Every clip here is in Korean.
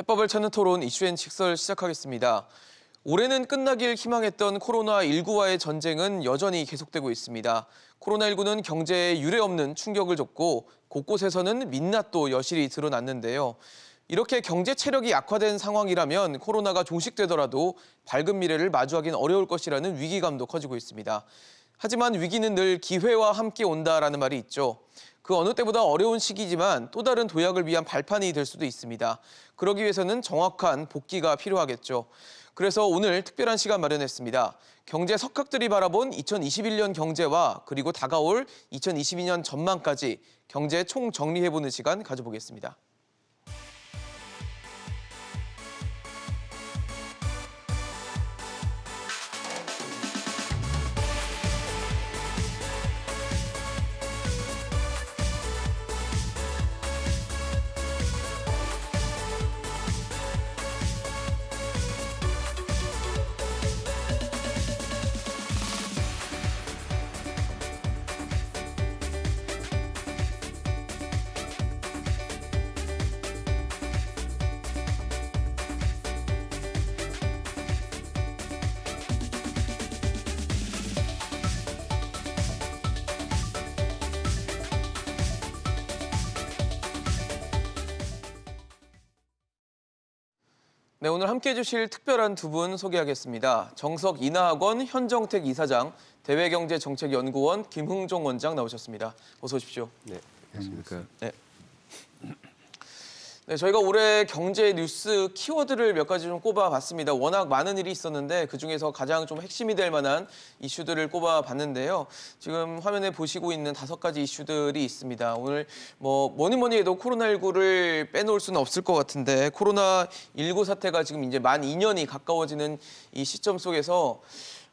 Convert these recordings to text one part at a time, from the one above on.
해법을 찾는 토론 이슈앤 직설 시작하겠습니다. 올해는 끝나길 희망했던 코로나19와의 전쟁은 여전히 계속되고 있습니다. 코로나19는 경제에 유례없는 충격을 줬고 곳곳에서는 민낯도 여실히 드러났는데요. 이렇게 경제 체력이 약화된 상황이라면 코로나가 종식되더라도 밝은 미래를 마주하긴 어려울 것이라는 위기감도 커지고 있습니다. 하지만 위기는 늘 기회와 함께 온다라는 말이 있죠. 그 어느 때보다 어려운 시기지만 또 다른 도약을 위한 발판이 될 수도 있습니다. 그러기 위해서는 정확한 복귀가 필요하겠죠. 그래서 오늘 특별한 시간 마련했습니다. 경제 석학들이 바라본 2021년 경제와 그리고 다가올 2022년 전망까지 경제 총정리해보는 시간 가져보겠습니다. 네, 오늘 함께해 주실 특별한 두 분 소개하겠습니다. 정석 인하학원 현정택 이사장, 대외경제정책연구원 김흥종 원장 나오셨습니다. 어서 오십시오. 네, 안녕하십니까. 네. 네, 저희가 올해 경제 뉴스 키워드를 몇 가지 좀 꼽아봤습니다. 워낙 많은 일이 있었는데 그중에서 가장 좀 핵심이 될 만한 이슈들을 꼽아봤는데요. 지금 화면에 보시고 있는 5가지 이슈들이 있습니다. 오늘 뭐니 해도 코로나19를 빼놓을 수는 없을 것 같은데 코로나19 사태가 지금 이제 만 2년이 가까워지는 이 시점 속에서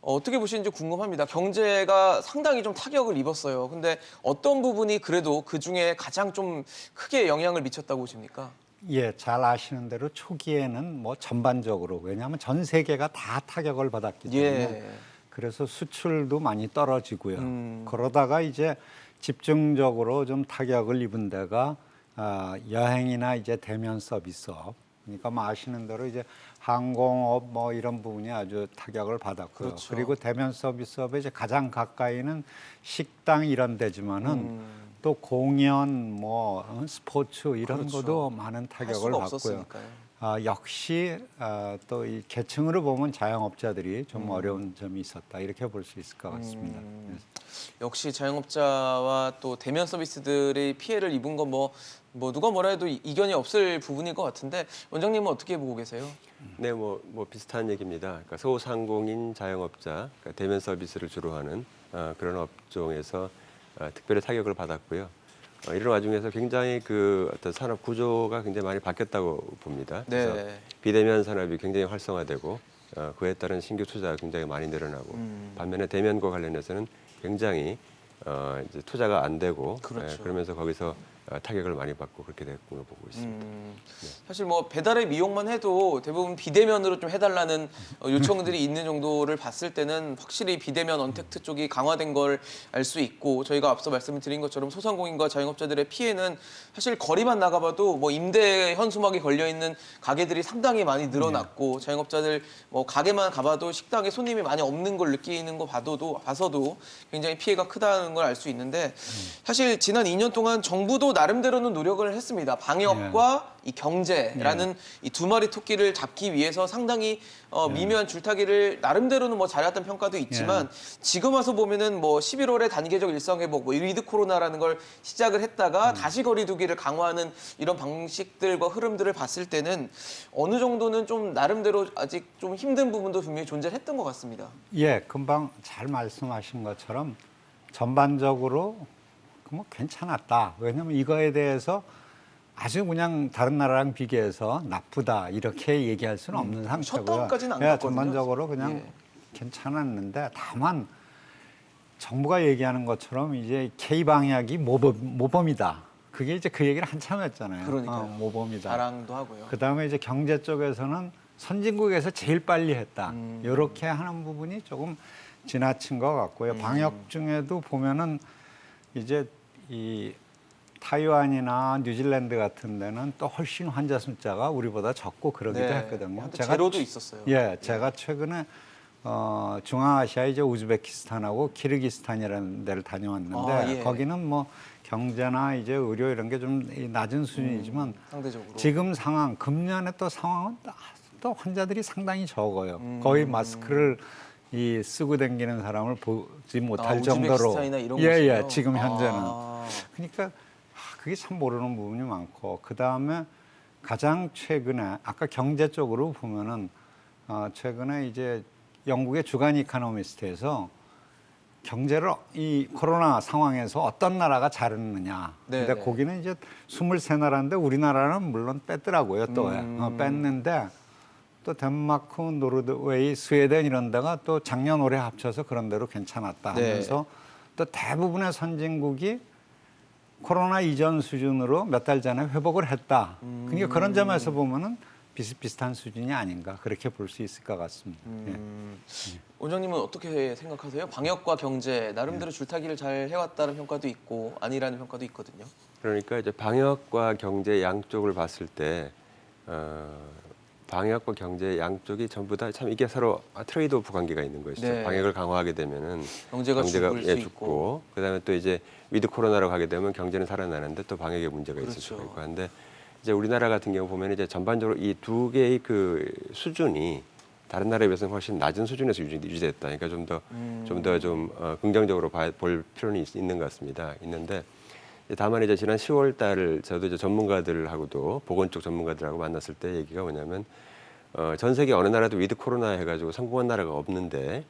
어떻게 보시는지 궁금합니다. 경제가 상당히 좀 타격을 입었어요. 근데 어떤 부분이 그래도 그중에 가장 좀 크게 영향을 미쳤다고 보십니까? 예, 잘 아시는 대로 초기에는 뭐 전반적으로 왜냐하면 전 세계가 다 타격을 받았기 때문에 그래서 수출도 많이 떨어지고요. 그러다가 이제 집중적으로 좀 타격을 입은 데가 여행이나 이제 대면 서비스업. 그러니까 뭐 아시는 대로 이제 항공업 뭐 이런 부분이 아주 타격을 받았고요. 그렇죠. 그리고 대면 서비스업에 이제 가장 가까이는 식당 이런 데지만은 또 공연, 뭐 스포츠 이런 그렇죠. 것도 많은 타격을 받고요. 역시 또 이 계층으로 보면 자영업자들이 좀 어려운 점이 있었다 이렇게 볼 수 있을 것 같습니다. 역시 자영업자와 또 대면 서비스들의 피해를 입은 건 뭐 누가 뭐라 해도 이견이 없을 부분일 것 같은데 원장님은 어떻게 보고 계세요? 네, 뭐 비슷한 얘기입니다. 그러니까 소상공인 자영업자, 그러니까 대면 서비스를 주로 하는 그런 업종에서 특별히 타격을 받았고요. 이런 와중에서 굉장히 그 어떤 산업 구조가 굉장히 많이 바뀌었다고 봅니다. 그래서 비대면 산업이 굉장히 활성화되고 그에 따른 신규 투자가 굉장히 많이 늘어나고 반면에 대면과 관련해서는 굉장히 이제 투자가 안 되고 그렇죠. 그러면서 거기서 타격을 많이 받고 그렇게 됐고 보고 있습니다. 사실 뭐 배달의 미용만 해도 대부분 비대면으로 좀 해달라는 요청들이 있는 정도를 봤을 때는 확실히 비대면 언택트 쪽이 강화된 걸 알 수 있고 저희가 앞서 말씀을 드린 것처럼 소상공인과 자영업자들의 피해는 사실 거리만 나가봐도 뭐 임대 현수막이 걸려 있는 가게들이 상당히 많이 늘어났고 자영업자들 뭐 가게만 가봐도 식당에 손님이 많이 없는 걸 느끼는 거 봐서도 굉장히 피해가 크다는 걸 알 수 있는데 사실 지난 2년 동안 정부도 나름대로는 노력을 했습니다. 방역과 이 경제라는 이 두 마리 토끼를 잡기 위해서 상당히 미묘한 줄타기를 나름대로는 뭐 잘했던 평가도 있지만 지금 와서 보면은 뭐 11월에 단계적 일상 회복, 뭐 위드 코로나라는 걸 시작을 했다가 다시 거리두기를 강화하는 이런 방식들과 흐름들을 봤을 때는 어느 정도는 좀 나름대로 아직 좀 힘든 부분도 분명히 존재했던 것 같습니다. 예, 금방 잘 말씀하신 것처럼 전반적으로 뭐 괜찮았다. 왜냐하면 이거에 대해서 아주 그냥 다른 나라랑 비교해서 나쁘다 이렇게 얘기할 수는 없는 상태고요. 셧다운까지는 안 갔거든요. 전반적으로 그냥 괜찮았는데 다만 정부가 얘기하는 것처럼 이제 K 방역이 모범이다. 그게 이제 그 얘기를 한참 했잖아요. 그러니까요. 모범이다. 자랑도 하고요. 그다음에 이제 경제 쪽에서는 선진국에서 제일 빨리 했다. 이렇게 하는 부분이 조금 지나친 것 같고요. 방역 중에도 보면은 이제 이 타이완이나 뉴질랜드 같은 데는 또 훨씬 환자 숫자가 우리보다 적고 그러기도 네. 했거든요. 한때 제로도 있었어요. 예, 제가 최근에 중앙아시아 이제 우즈베키스탄하고 키르기스탄이라는 데를 다녀왔는데 아, 예. 거기는 뭐 경제나 이제 의료 이런 게 좀 낮은 수준이지만 상대적으로. 지금 상황 금년에 또 상황은 또 환자들이 상당히 적어요. 거의 마스크를 쓰고 다니는 사람을 보지 못할 정도로. 우즈베키스탄이나 이런 예, 곳이요? 지금 현재는. 아. 그러니까 그게 참 모르는 부분이 많고 그 다음에 가장 최근에 아까 경제 쪽으로 보면은 최근에 이제 영국의 주간 이코노미스트에서 경제를 이 코로나 상황에서 어떤 나라가 잘했느냐. 네, 근데 네. 거기는 이제 23나라인데 우리나라는 물론 뺐더라고요. 또 뺐는데 또 덴마크, 노르웨이, 스웨덴 이런 데가 또 작년 올해 합쳐서 그런 대로 괜찮았다 하면서 또 대부분의 선진국이 코로나 이전 수준으로 몇 달 전에 회복을 했다. 그러니까 그런 점에서 보면은 비슷비슷한 수준이 아닌가 그렇게 볼 수 있을 것 같습니다. 예. 원장님은 어떻게 생각하세요? 방역과 경제 나름대로 줄타기를 잘 해왔다는 평가도 있고 아니라는 평가도 있거든요. 그러니까 이제 방역과 경제 양쪽을 봤을 때 방역과 경제 양쪽이 전부 다 참 이게 서로 트레이드오프 관계가 있는 것이죠. 네. 방역을 강화하게 되면은 경제가 죽을 수 있고. 죽고 그다음에 또 이제 위드 코로나로 가게 되면 경제는 살아나는데 또 방역에 문제가 있을 수가 그렇죠. 있고 한데 이제 우리나라 같은 경우 보면 이제 전반적으로 이 두 개의 그 수준이 다른 나라에 비해서는 훨씬 낮은 수준에서 유지됐다. 그러니까 좀 더 긍정적으로 볼 필요는 있는 것 같습니다. 있는데 다만 이제 지난 10월 달 저도 이제 전문가들하고도 보건 쪽 전문가들하고 만났을 때 얘기가 뭐냐면 전 세계 어느 나라도 위드 코로나 해가지고 성공한 나라가 없는데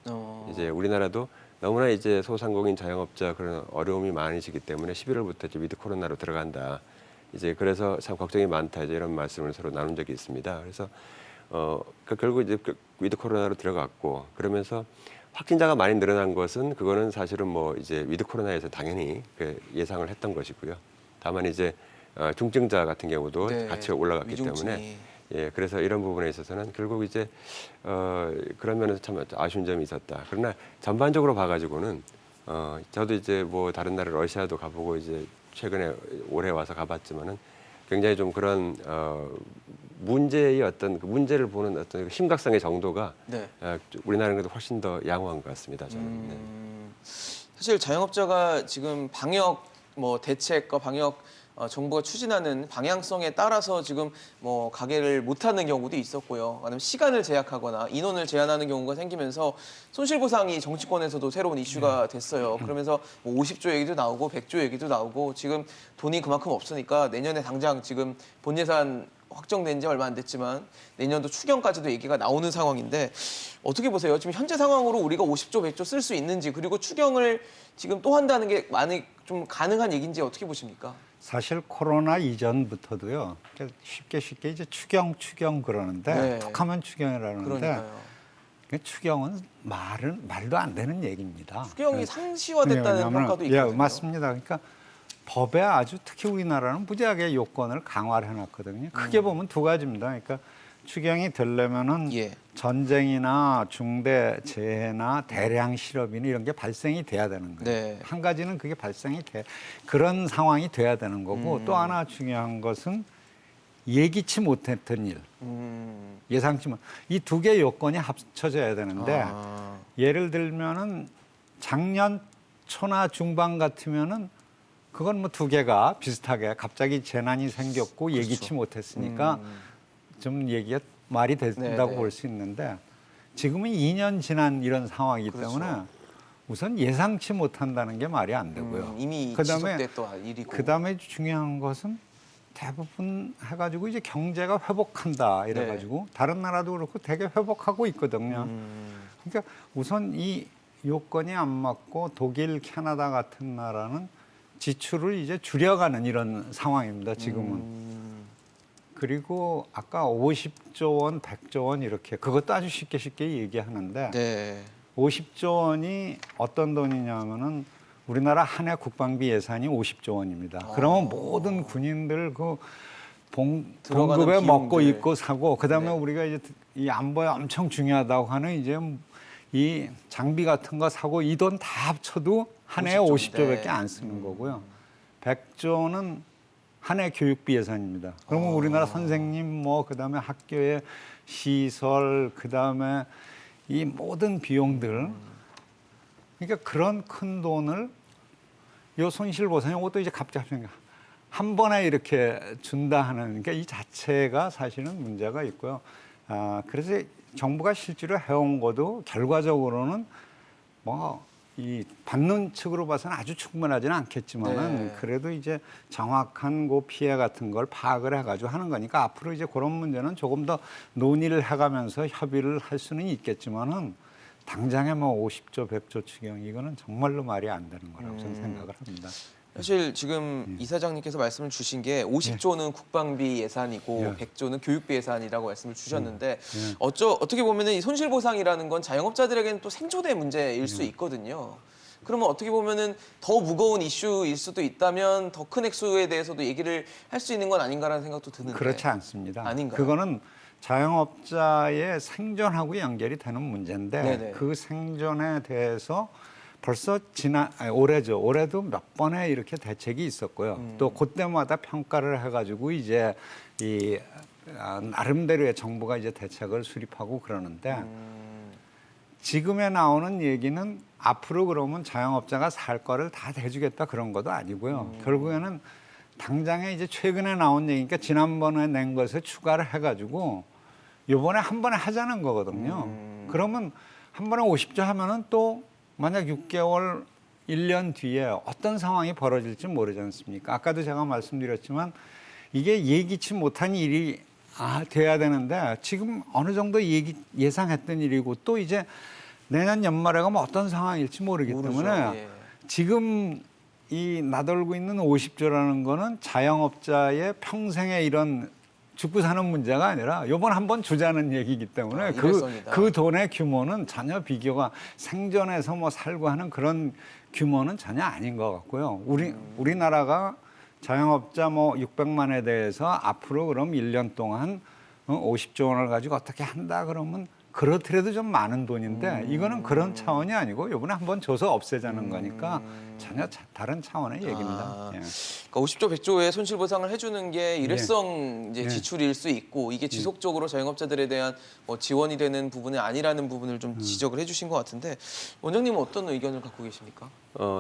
이제 우리나라도 너무나 이제 소상공인 자영업자 그런 어려움이 많으시기 때문에 11월부터 이제 위드 코로나로 들어간다. 이제 그래서 참 걱정이 많다 이제 이런 말씀을 서로 나눈 적이 있습니다. 그래서 결국 이제 위드 코로나로 들어갔고 그러면서 확진자가 많이 늘어난 것은 그거는 사실은 뭐 이제 위드 코로나에서 당연히 예상을 했던 것이고요. 다만 이제 중증자 같은 경우도 네, 같이 올라갔기 위중증이. 때문에 예, 그래서 이런 부분에 있어서는 결국 이제 그런 면에서 참 아쉬운 점이 있었다. 그러나 전반적으로 봐가지고는 저도 이제 뭐 다른 나라 러시아도 가보고 이제 최근에 올해 와서 가봤지만은 굉장히 좀 그런 문제의 어떤 그 문제를 보는 어떤 심각성의 정도가 네. 우리나라는 그래도 훨씬 더 양호한 것 같습니다. 저는. 네. 사실 자영업자가 지금 방역 대책과 방역 정부가 추진하는 방향성에 따라서 지금 뭐 가게를 못하는 경우도 있었고요. 아니면 시간을 제약하거나 인원을 제한하는 경우가 생기면서 손실보상이 정치권에서도 새로운 이슈가 됐어요. 그러면서 뭐 50조 얘기도 나오고 100조 얘기도 나오고 지금 돈이 그만큼 없으니까 내년에 당장 지금 본 예산 확정된 지 얼마 안 됐지만 내년도 추경까지도 얘기가 나오는 상황인데 어떻게 보세요? 지금 현재 상황으로 우리가 50조, 100조 쓸 수 있는지 그리고 추경을 지금 또 한다는 게 좀 가능한 얘기인지 어떻게 보십니까? 사실 코로나 이전부터도요. 쉽게 이제 추경 그러는데 네. 툭하면 추경이라는데 그러니까요. 추경은 말도 안 되는 얘기입니다. 추경이 상시화됐다는 왜냐하면, 평가도 있거든요. 예, 맞습니다. 그러니까 법에 아주 특히 우리나라는 무지하게 요건을 강화를 해놨거든요. 크게 보면 두 가지입니다. 그러니까 추경이 되려면은 예. 전쟁이나 중대 재해나 대량 실업이나 이런 게 발생이 돼야 되는 거예요. 네. 한 가지는 그게 발생이 그런 상황이 돼야 되는 거고 또 하나 중요한 것은 예기치 못했던 일, 예상치 못. 이 두 개 요건이 합쳐져야 되는데 예를 들면은 작년 초나 중반 같으면은 그건 뭐 두 개가 비슷하게 갑자기 재난이 생겼고 예기치 못했으니까 좀 얘기가 말이 된다고 네네. 볼 수 있는데 지금은 2년 지난 이런 상황이기 그렇죠. 때문에 우선 예상치 못한다는 게 말이 안 되고요. 이미 그다음에 지속됐던 일이고. 그다음에 중요한 것은 대부분 해가지고 이제 경제가 회복한다 이래가지고 다른 나라도 그렇고 되게 회복하고 있거든요. 그러니까 우선 이 요건이 안 맞고 독일, 캐나다 같은 나라는 지출을 이제 줄여가는 이런 상황입니다. 지금은. 그리고 아까 50조 원, 100조 원 이렇게 그것도 아주 쉽게 얘기하는데 네. 50조 원이 어떤 돈이냐면은 우리나라 한 해 국방비 예산이 50조 원입니다. 그러면 모든 군인들 그 들어가는 봉급에 먹고 비용들. 입고 사고 그다음에 네. 우리가 이제 이 안보에 엄청 중요하다고 하는 이제 이 장비 같은 거 사고 이 돈 다 합쳐도 한 해에 50조 인데. 50조밖에 안 쓰는 거고요. 100조는 한 해 교육비 예산입니다. 그러면 우리나라 선생님 뭐 그다음에 학교의 시설 그다음에 이 모든 비용들 그러니까 그런 큰 돈을 요 손실보상 이것도 이제 갑자기 한 번에 이렇게 준다 하는 그러니까 이 자체가 사실은 문제가 있고요. 그래서 정부가 실제로 해온 것도 결과적으로는 뭐 이 받는 측으로 봐서는 아주 충분하지는 않겠지만은 네. 그래도 이제 정확한 그 피해 같은 걸 파악을 해가지고 하는 거니까 앞으로 이제 그런 문제는 조금 더 논의를 해가면서 협의를 할 수는 있겠지만은 당장에 뭐 50조, 100조 추경 이거는 정말로 말이 안 되는 거라고 저는 생각을 합니다. 사실 지금 이사장님께서 말씀을 주신 게 50조는 국방비 예산이고 예. 100조는 교육비 예산이라고 말씀을 주셨는데 어떻게 보면은 이 손실보상이라는 건 자영업자들에게는 또 생존의 문제일 수 있거든요. 그러면 어떻게 보면은 더 무거운 이슈일 수도 있다면 더 큰 액수에 대해서도 얘기를 할 수 있는 건 아닌가라는 생각도 드는데 그렇지 않습니다. 아닌가요? 그거는 자영업자의 생존하고 연결이 되는 문제인데 네네. 그 생존에 대해서 벌써 올해도 몇 번의 이렇게 대책이 있었고요. 또 그때마다 평가를 해가지고 이제 이 나름대로의 정부가 이제 대책을 수립하고 그러는데 지금에 나오는 얘기는 앞으로 그러면 자영업자가 살 거를 다 대주겠다 그런 것도 아니고요. 결국에는 당장에 이제 최근에 나온 얘기니까 지난번에 낸 것에 추가를 해가지고 요번에 한 번에 하자는 거거든요. 그러면 한 번에 50조 하면은 또 만약 6개월, 1년 뒤에 어떤 상황이 벌어질지 모르지 않습니까? 아까도 제가 말씀드렸지만 이게 예기치 못한 일이 돼야 되는데 지금 어느 정도 예상했던 일이고 또 이제 내년 연말에 가면 어떤 상황일지 모르기 때문에 예. 지금 이 나돌고 있는 50조라는 거는 자영업자의 평생의 이런 죽고 사는 문제가 아니라 이번 한번 주자는 얘기이기 때문에 일회성이다. 그 돈의 규모는 전혀 비교가 생존해서 뭐 살고 하는 그런 규모는 전혀 아닌 것 같고요. 우리나라가 자영업자 뭐 600만에 대해서 앞으로 그럼 1년 동안 50조 원을 가지고 어떻게 한다 그러면 그렇더라도 좀 많은 돈인데 이거는 그런 차원이 아니고 이번에 한번 줘서 없애자는 거니까 전혀 다른 차원의 얘기입니다. 예. 그러니까 50조, 100조의 손실보상을 해주는 게 일회성 이제 예. 지출일 수 있고 이게 지속적으로 자영업자들에 대한 뭐 지원이 되는 부분이 아니라는 부분을 좀 지적을 해주신 것 같은데 원장님은 어떤 의견을 갖고 계십니까?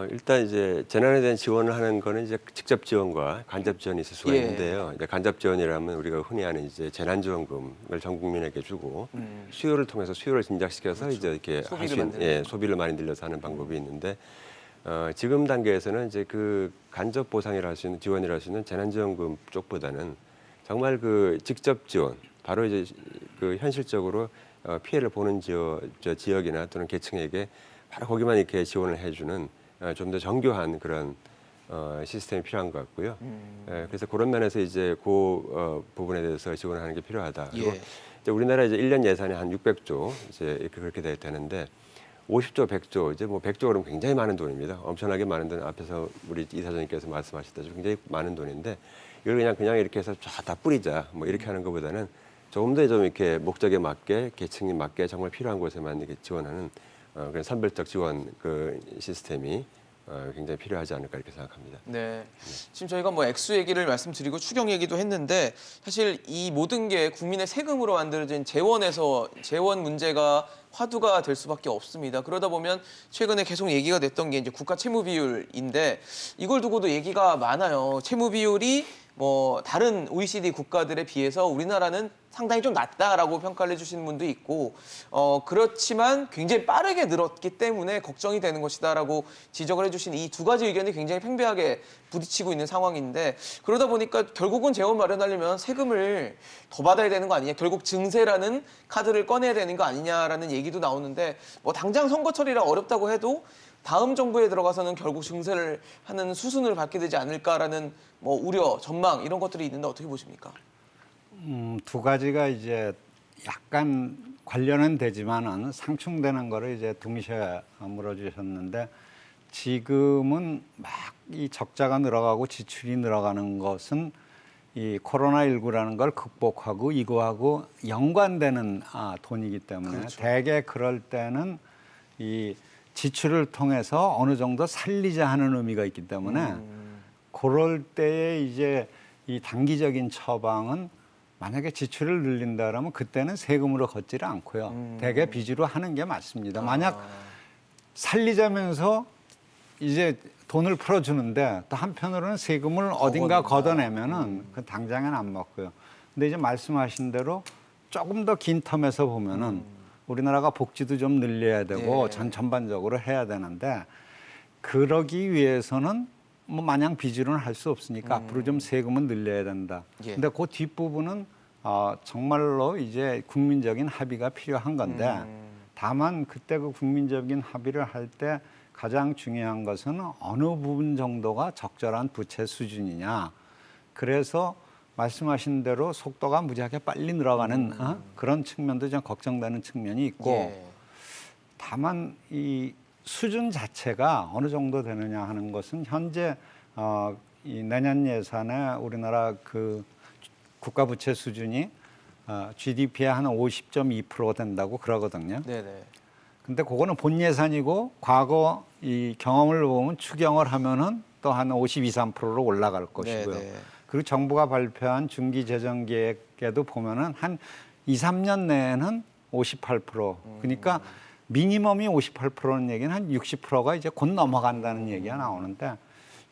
일단 이제 재난에 대한 지원을 하는 거는 이제 직접 지원과 간접 지원이 있을 수가 예. 있는데요. 이제 간접 지원이라면 우리가 흔히 아는 이제 재난지원금을 전 국민에게 주고 수요를 통해서 수요를 진작시켜서 이제 이렇게 할 소비를 수 있는 만드는 소비를 많이 늘려서 하는 방법이 있는데 지금 단계에서는 이제 그 간접 보상이라 할 수 있는 지원이라 할 수 있는 재난지원금 쪽보다는 정말 그 직접 지원 바로 이제 그 현실적으로 피해를 보는 지역이나 또는 계층에게 바로 거기만 이렇게 지원을 해주는 좀 더 정교한 그런 시스템이 필요한 것 같고요. 그래서 그런 면에서 이제 그 부분에 대해서 지원을 하는 게 필요하다. 그리고 예. 이제 우리나라 이제 1년 예산이 한 600조 이제 이렇게 그렇게 되는데 50조, 100조 이제 뭐 100조 그러면 굉장히 많은 돈입니다. 엄청나게 많은 돈 앞에서 우리 이사장님께서 말씀하셨다시피 굉장히 많은 돈인데 이걸 그냥 이렇게 해서 다 뿌리자 뭐 이렇게 하는 것보다는 조금 더 좀 이렇게 목적에 맞게 계층에 맞게 정말 필요한 곳에만 이렇게 지원하는 그런 선별적 지원 그 시스템이 굉장히 필요하지 않을까 이렇게 생각합니다. 네. 지금 저희가 뭐 액수 얘기를 말씀드리고 추경 얘기도 했는데 사실 이 모든 게 국민의 세금으로 만들어진 재원 문제가 화두가 될 수밖에 없습니다. 그러다 보면 최근에 계속 얘기가 됐던 게 이제 국가 채무 비율인데 이걸 두고도 얘기가 많아요. 채무 비율이 뭐 다른 OECD 국가들에 비해서 우리나라는 상당히 좀 낮다라고 평가를 해주시는 분도 있고 그렇지만 굉장히 빠르게 늘었기 때문에 걱정이 되는 것이다라고 지적을 해주신 이 두 가지 의견이 굉장히 팽배하게 부딪히고 있는 상황인데 그러다 보니까 결국은 재원 마련하려면 세금을 더 받아야 되는 거 아니냐 결국 증세라는 카드를 꺼내야 되는 거 아니냐라는 얘기도 나오는데 뭐 당장 선거철이라 어렵다고 해도 다음 정부에 들어가서는 결국 증세를 하는 수순을 밟게 되지 않을까라는 뭐 우려, 전망 이런 것들이 있는데 어떻게 보십니까? 두 가지가 이제 약간 관련은 되지만은 상충되는 거를 이제 동시에 물어주셨는데 지금은 막 이 적자가 늘어가고 지출이 늘어가는 것은 이 코로나19라는 걸 극복하고 이거하고 연관되는 돈이기 때문에 그렇죠. 대개 그럴 때는 이 지출을 통해서 어느 정도 살리자 하는 의미가 있기 때문에 그럴 때에 이제 이 단기적인 처방은 만약에 지출을 늘린다라면 그때는 세금으로 걷지를 않고요. 대개 빚으로 하는 게 맞습니다. 만약 살리자면서 이제 돈을 풀어주는데 또 한편으로는 세금을 어딘가 걷어내면은 그 당장은 안 먹고요. 근데 이제 말씀하신 대로 조금 더 긴 텀에서 보면은 우리나라가 복지도 좀 늘려야 되고 예. 전반적으로 해야 되는데 그러기 위해서는 뭐 마냥 빚으로는 할 수 없으니까 앞으로 좀 세금은 늘려야 된다. 예. 근데 그 뒷부분은 정말로 이제 국민적인 합의가 필요한 건데 다만 그때 그 국민적인 합의를 할 때 가장 중요한 것은 어느 부분 정도가 적절한 부채 수준이냐. 그래서 말씀하신 대로 속도가 무지하게 빨리 늘어가는 그런 측면도 좀 걱정되는 측면이 있고 예. 다만 이 수준 자체가 어느 정도 되느냐 하는 것은 현재 이 내년 예산에 우리나라 그 국가 부채 수준이 GDP의 한 50.2% 된다고 그러거든요. 네네. 근데 그거는 본 예산이고 과거 이 경험을 보면 추경을 하면은 또 한 52, 3%로 올라갈 것이고요. 네네. 그리고 정부가 발표한 중기 재정 계획에도 보면은 한 2, 3년 내에는 58%. 그러니까 미니멈이 58%는 얘기는 한 60%가 이제 곧 넘어간다는 얘기가 나오는데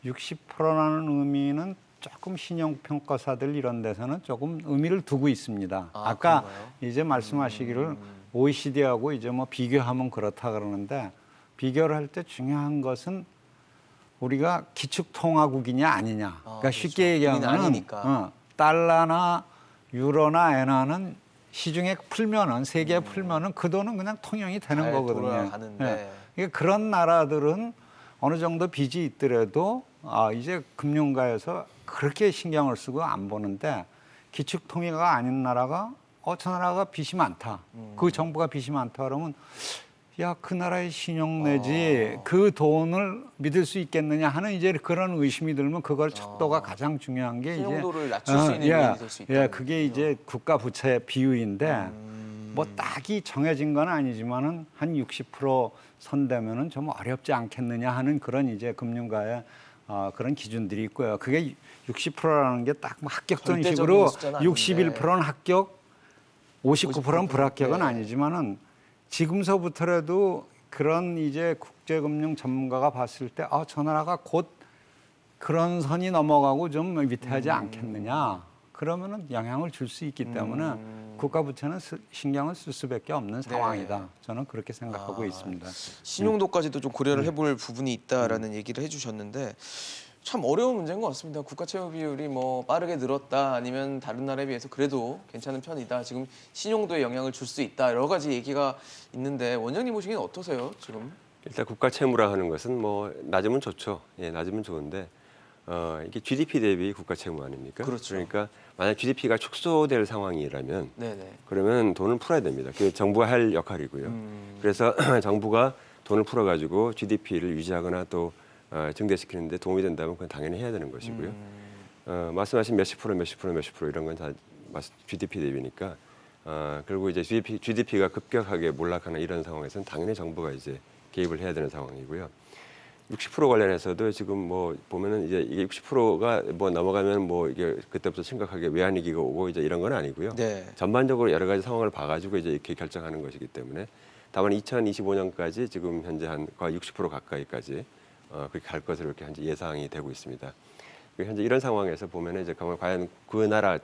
60%라는 의미는 조금 신용평가사들 이런 데서는 조금 의미를 두고 있습니다. 아까 그런가요? 이제 말씀하시기를 OECD하고 이제 뭐 비교하면 그렇다 그러는데 비교를 할 때 중요한 것은 우리가 기축통화국이냐 아니냐. 그러니까 그렇죠. 쉽게 얘기하면 우리는 아니니까. 달러나 유로나 엔화는 시중에 풀면은 세계에 풀면은 그 돈은 그냥 통용이 되는 잘 거거든요. 돌아가는데. 그러니까 그런 나라들은 어느 정도 빚이 있더라도 이제 금융가에서 그렇게 신경을 쓰고 안 보는데 기축통화가 아닌 나라가 저 나라가 빚이 많다. 그 정부가 빚이 많다 그러면 야, 그 나라의 신용 내지 그 돈을 믿을 수 있겠느냐 하는 이제 그런 의심이 들면 그걸 척도가 가장 중요한 게 신용도를 이제 낮출 수 있는 요인이 될 수 있다. 예, 그게 이제 국가 부채 비율인데 뭐 딱히 정해진 건 아니지만은 한 60% 선되면은 좀 어렵지 않겠느냐 하는 그런 이제 금융가의 그런 기준들이 있고요. 그게 60%라는 게 딱 뭐 합격선식으로 절대적인 숫자는 아닌데. 61%는 합격, 59%는 불합격은 네. 아니지만은 지금서부터라도 그런 이제 국제금융 전문가가 봤을 때 저 나라가 곧 그런 선이 넘어가고 좀 위태하지 않겠느냐. 그러면은 영향을 줄 수 있기 때문에 국가 부채는 신경을 쓸 수밖에 없는 상황이다. 저는 그렇게 생각하고 있습니다. 신용도까지도 좀 고려를 해볼 부분이 있다라는 얘기를 해주셨는데 참 어려운 문제인 것 같습니다. 국가 채무 비율이 뭐 빠르게 늘었다 아니면 다른 나라에 비해서 그래도 괜찮은 편이다. 지금 신용도에 영향을 줄 수 있다. 여러 가지 얘기가 있는데 원장님 보시기엔 어떠세요? 지금? 일단 국가 채무라 하는 것은 뭐 낮으면 좋죠. 예, 낮으면 좋은데 이게 GDP 대비 국가 채무 아닙니까? 그렇죠. 그러니까 만약 GDP가 축소될 상황이라면 네네. 그러면 돈을 풀어야 됩니다. 그게 정부가 할 역할이고요. 그래서 정부가 돈을 풀어가지고 GDP를 유지하거나 또 증대시키는 데 도움이 된다면 그건 당연히 해야 되는 것이고요. 말씀하신 몇십 프로 이런 건 다 GDP 대비니까 그리고 이제 GDP가 급격하게 몰락하는 이런 상황에서는 당연히 정부가 이제 개입을 해야 되는 상황이고요. 60% 관련해서도 지금 뭐 보면은 이제 이게 60%가 뭐 넘어가면 뭐 이게 그때부터 심각하게 외환위기가 오고 이제 이런 건 아니고요. 네. 전반적으로 여러 가지 상황을 봐가지고 이제 이렇게 결정하는 것이기 때문에 다만 2025년까지 지금 현재 한 거의 60% 가까이까지 그렇게 갈 것으로 이렇게 현재 예상이 되고 있습니다. 현재 이런 상황에서 보면은 이제 과연 그 나라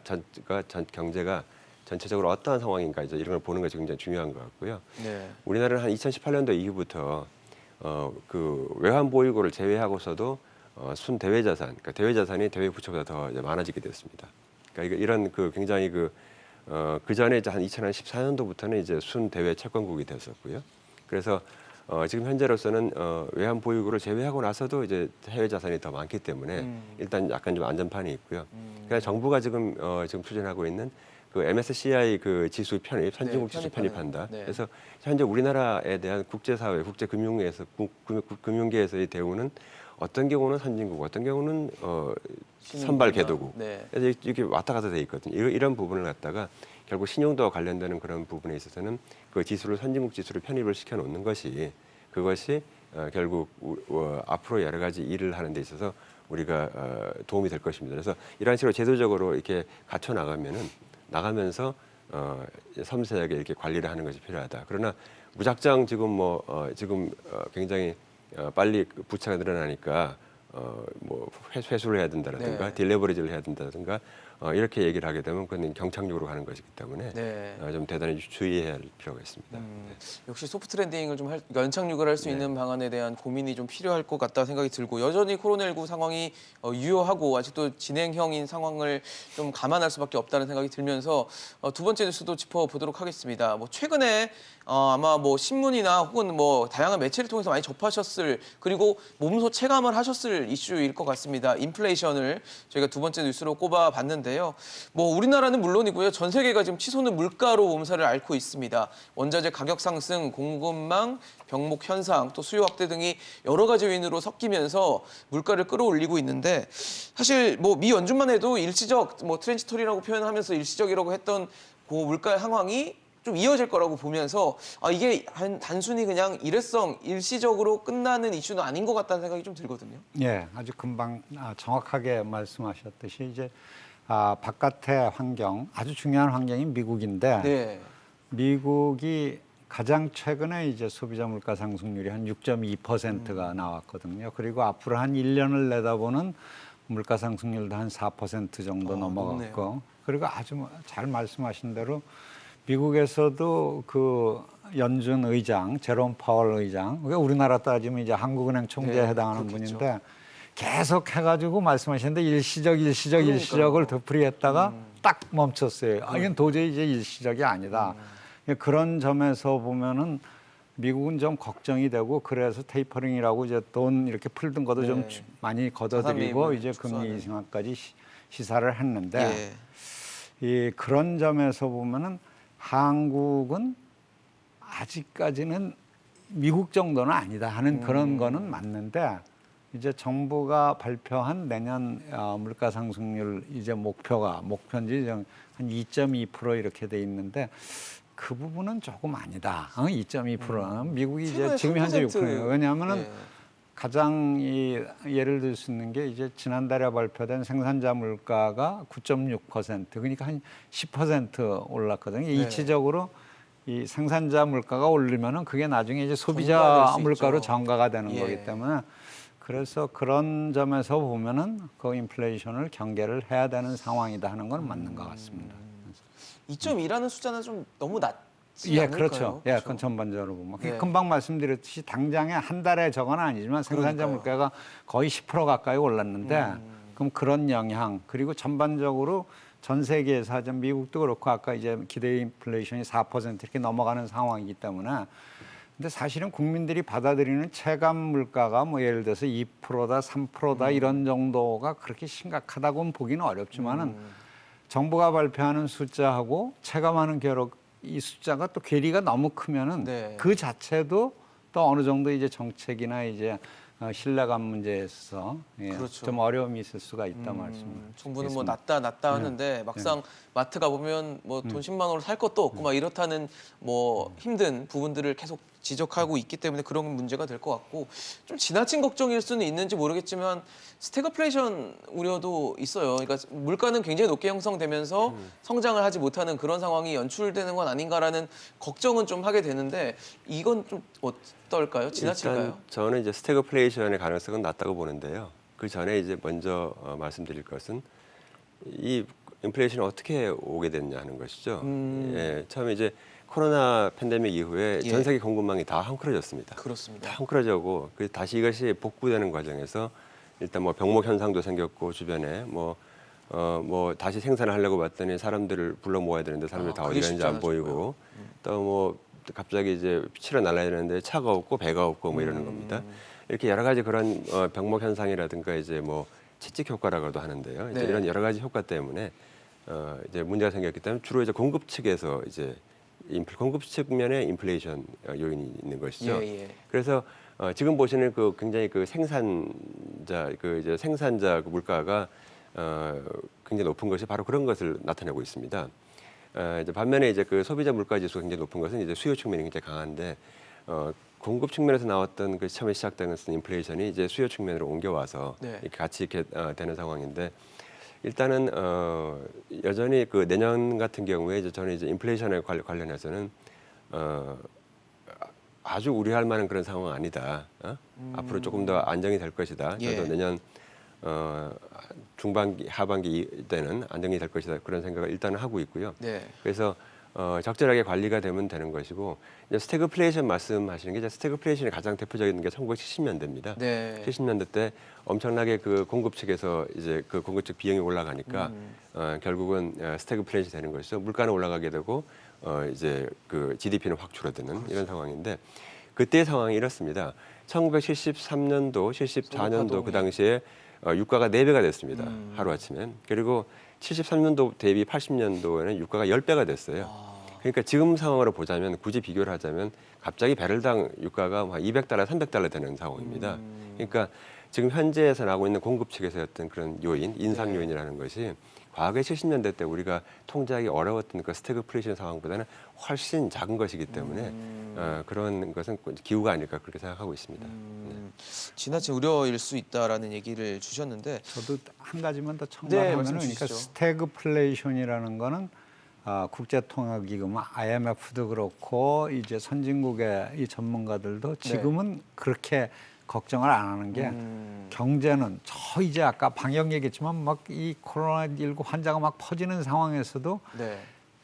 경제가 전체적으로 어떠한 상황인가 이제 이런 걸 보는 것이 굉장히 중요한 것 같고요. 네. 우리나라는 한 2018년도 이후부터 그 외환 보유고를 제외하고서도 순 대외 자산, 그러니까 대외 자산이 대외 부채보다 더 이제 많아지게 됐습니다. 그러니까 이런 그 굉장히 그 전에 이제 한 2014년도부터는 이제 순 대외 채권국이 됐었고요. 그래서 지금 현재로서는 외환 보유고를 제외하고 나서도 이제 해외 자산이 더 많기 때문에 일단 약간 좀 안전판이 있고요. 그래서 정부가 지금 추진하고 있는 그 MSCI 그 지수 편입, 선진국 지수 편입한다. 네. 그래서 현재 우리나라에 대한 국제사회, 국제금융에서 금융계에서의 대우는 어떤 경우는 선진국, 어떤 경우는 선발 궤도국. 네. 그래서 이렇게 왔다 갔다 돼 있거든요. 이런 부분을 갖다가 결국 신용도와 관련되는 그런 부분에 있어서는 그 지수를 선진국 지수를 편입을 시켜 놓는 것이 그것이 결국 앞으로 여러 가지 일을 하는 데 있어서 우리가 도움이 될 것입니다. 그래서 이런 식으로 제도적으로 이렇게 갖춰 나가면서 섬세하게 이렇게 관리를 하는 것이 필요하다. 그러나 무작정 지금 굉장히 빨리 부채가 늘어나니까 뭐 회수를 해야 된다든가 네. 딜레버리지를 해야 된다든가 이렇게 얘기를 하게 되면 그건 경착륙으로 가는 것이기 때문에 네. 좀 대단히 주의해야 할 필요가 있습니다. 역시 소프트 랜딩을 좀 그러니까 연착륙을 할 수 있는 방안에 대한 고민이 좀 필요할 것 같다 생각이 들고 여전히 코로나19 상황이 유효하고 아직도 진행형인 상황을 좀 감안할 수밖에 없다는 생각이 들면서 두 번째 뉴스도 짚어보도록 하겠습니다. 뭐 최근에 아마 뭐 신문이나 혹은 뭐 다양한 매체를 통해서 많이 접하셨을 그리고 몸소 체감을 하셨을 이슈일 것 같습니다. 인플레이션을 저희가 두 번째 뉴스로 꼽아봤는데요. 뭐 우리나라는 물론이고요. 전 세계가 지금 치솟는 물가로 몸살을 앓고 있습니다. 원자재 가격 상승, 공급망, 병목 현상, 또 수요 확대 등이 여러 가지 요인으로 섞이면서 물가를 끌어올리고 있는데 사실 뭐 미 연준만 해도 일시적 뭐 트랜지토리라고 표현하면서 일시적이라고 했던 그 물가 상황이 좀 이어질 거라고 보면서 이게 단순히 그냥 일시적으로 끝나는 이슈는 아닌 것 같다는 생각이 좀 들거든요. 예, 아주 금방 정확하게 말씀하셨듯이 이제 바깥의 환경, 아주 중요한 환경이 미국인데 네. 미국이 가장 최근에 이제 소비자 물가 상승률이 한 6.2%가 나왔거든요. 그리고 앞으로 한 1년을 내다보는 물가 상승률도 한 4% 정도 넘어갔고, 높네요. 그리고 아주 잘 말씀하신 대로 미국에서도 그 연준 의장, 제롬 파월 의장, 그러니까 우리나라 따지면 이제 한국은행 총재에 네, 해당하는 그렇겠죠. 분인데 계속 해가지고 말씀하시는데 일시적을 되풀이했다가 딱 멈췄어요. 이건 도저히 이제 일시적이 아니다. 그런 점에서 보면은 미국은 좀 걱정이 되고 그래서 테이퍼링이라고 이제 돈 이렇게 풀던 것도 좀 많이 걷어들이고 자산매입을 이제 축소하는. 금리 인상까지 시사를 했는데 예. 그런 점에서 보면은 한국은 아직까지는 미국 정도는 아니다 하는 그런 거는 맞는데 이제 정부가 발표한 내년 물가 상승률 이제 목표인지 한 2.2% 이렇게 돼 있는데 그 부분은 조금 아니다. 2.2%는 미국이 이제 지금 현재 6%예요. 왜냐하면은 가장 예를 들 수 있는 게 이제 지난달에 발표된 생산자 물가가 9.6% 그러니까 한 10% 올랐거든요. 일시적으로 이 생산자 물가가 오르면은 그게 나중에 이제 소비자 물가로 전가가 되는 거기 때문에 그래서 그런 점에서 보면은 그 인플레이션을 경계를 해야 되는 상황이다 하는 건 맞는 것 같습니다. 2.2라는 숫자는 좀 너무 낮지 예, 않을까요? 그렇죠. 예, 그건 전반적으로 보면. 네. 금방 말씀드렸듯이 당장에 한 달에 저건 아니지만 생산자 물가가 거의 10% 가까이 올랐는데 그럼 그런 영향 그리고 전반적으로 전 세계에서 하자 미국도 그렇고 아까 이제 기대 인플레이션이 4% 이렇게 넘어가는 상황이기 때문에 근데 사실은 국민들이 받아들이는 체감 물가가 뭐 예를 들어서 2%다 3%다 이런 정도가 그렇게 심각하다고는 보기는 어렵지만은 정부가 발표하는 숫자하고 체감하는 이 숫자가 또 괴리가 너무 크면은 그 자체도 또 어느 정도 이제 정책이나 이제 신뢰감 문제에서 그렇죠. 좀 어려움이 있을 수가 있다 말씀입니다. 정부는 뭐 낮다 하는데 막상 마트 가 보면 뭐 돈 10만 원으로 살 것도 없고 막 이렇다는 뭐 힘든 부분들을 계속 지적하고 있기 때문에 그런 문제가 될 것 같고 좀 지나친 걱정일 수는 있는지 모르겠지만 스태그플레이션 우려도 있어요. 그러니까 물가는 굉장히 높게 형성되면서 성장을 하지 못하는 그런 상황이 연출되는 건 아닌가라는 걱정은 좀 하게 되는데 이건 좀 어떨까요? 지나칠까요? 일단 저는 이제 스태그플레이션의 가능성은 낮다고 보는데요. 그 전에 이제 먼저 말씀드릴 것은 이 인플레이션이 어떻게 오게 됐냐 하는 것이죠. 예, 처음에 이제 코로나 팬데믹 이후에 전 세계 공급망이 다 헝클어졌습니다. 그렇습니다. 다 헝클어지고 다시 이것이 복구되는 과정에서 일단 뭐 병목 현상도 생겼고 주변에 뭐 다시 생산을 하려고 봤더니 사람들을 불러 모아야 되는데 사람들이 다 어디 갔는지 안 보이고 또 뭐 갑자기 이제 치러 날아야 되는데 차가 없고 배가 없고 뭐 이러는 겁니다. 이렇게 여러 가지 그런 병목 현상이라든가 이제 뭐 채찍 효과라고도 하는데요. 이제 이런 여러 가지 효과 때문에 이제 문제가 생겼기 때문에 주로 이제 공급 측에서 이제 공급 측면에 인플레이션 요인이 있는 것이죠. 그래서 지금 보시는 그 굉장히 그 생산자 그 물가가 굉장히 높은 것이 바로 그런 것을 나타내고 있습니다. 이제 반면에 이제 그 소비자 물가 지수가 굉장히 높은 것은 이제 수요 측면이 굉장히 강한데 공급 측면에서 나왔던 그 처음에 시작된 것은 인플레이션이 이제 수요 측면으로 옮겨와서 네. 이렇게 같이 이렇게 되는 상황인데 일단은 여전히 그 내년 같은 경우에 이제 저는 이제 인플레이션에 관련해서는 아주 우려할 만한 그런 상황은 아니다. 앞으로 조금 더 안정이 될 것이다. 예. 저도 내년 중반기 하반기 때는 안정이 될 것이다. 그런 생각을 일단은 하고 있고요. 네. 그래서 적절하게 관리가 되면 되는 것이고 이제 스태그플레이션 말씀하시는 게 이제 스태그플레이션의 가장 대표적인 게 1970년대입니다. 네. 70년대 때 엄청나게 그 공급 측에서 이제 그 공급 측 비용이 올라가니까 결국은 스태그플레이션이 되는 것이죠. 물가는 올라가게 되고 이제 그 GDP는 확 줄어드는 이런 상황인데 그때의 상황이 이렇습니다. 1973년도, 74년도 그 당시에 유가가 4배가 됐습니다. 하루아침에. 그리고 73년도 대비 80년도에는 유가가 10배가 됐어요. 그러니까 지금 상황으로 보자면 굳이 비교를 하자면 갑자기 배럴당 유가가 한 $200, $300 되는 상황입니다. 그러니까 지금 현재에서 나오고 있는 공급 측에서 어떤 그런 요인, 인상 요인이라는 것이 과거에 70년대 때 우리가 통제하기 어려웠던 그 스태그플레이션 상황보다는 훨씬 작은 것이기 때문에 그런 것은 기후가 아닐까 그렇게 생각하고 있습니다. 지나친 우려일 수 있다라는 얘기를 주셨는데 저도 한 가지만 더 네, 첨가하면은 말씀 그러니까 주시죠. 스태그플레이션이라는 거는 국제통화기금 IMF도 그렇고 이제 선진국의 이 전문가들도 지금은 그렇게 걱정을 안 하는 게 경제는 저 이제 아까 방역 얘기했지만 막 이 코로나19 환자가 막 퍼지는 상황에서도 네.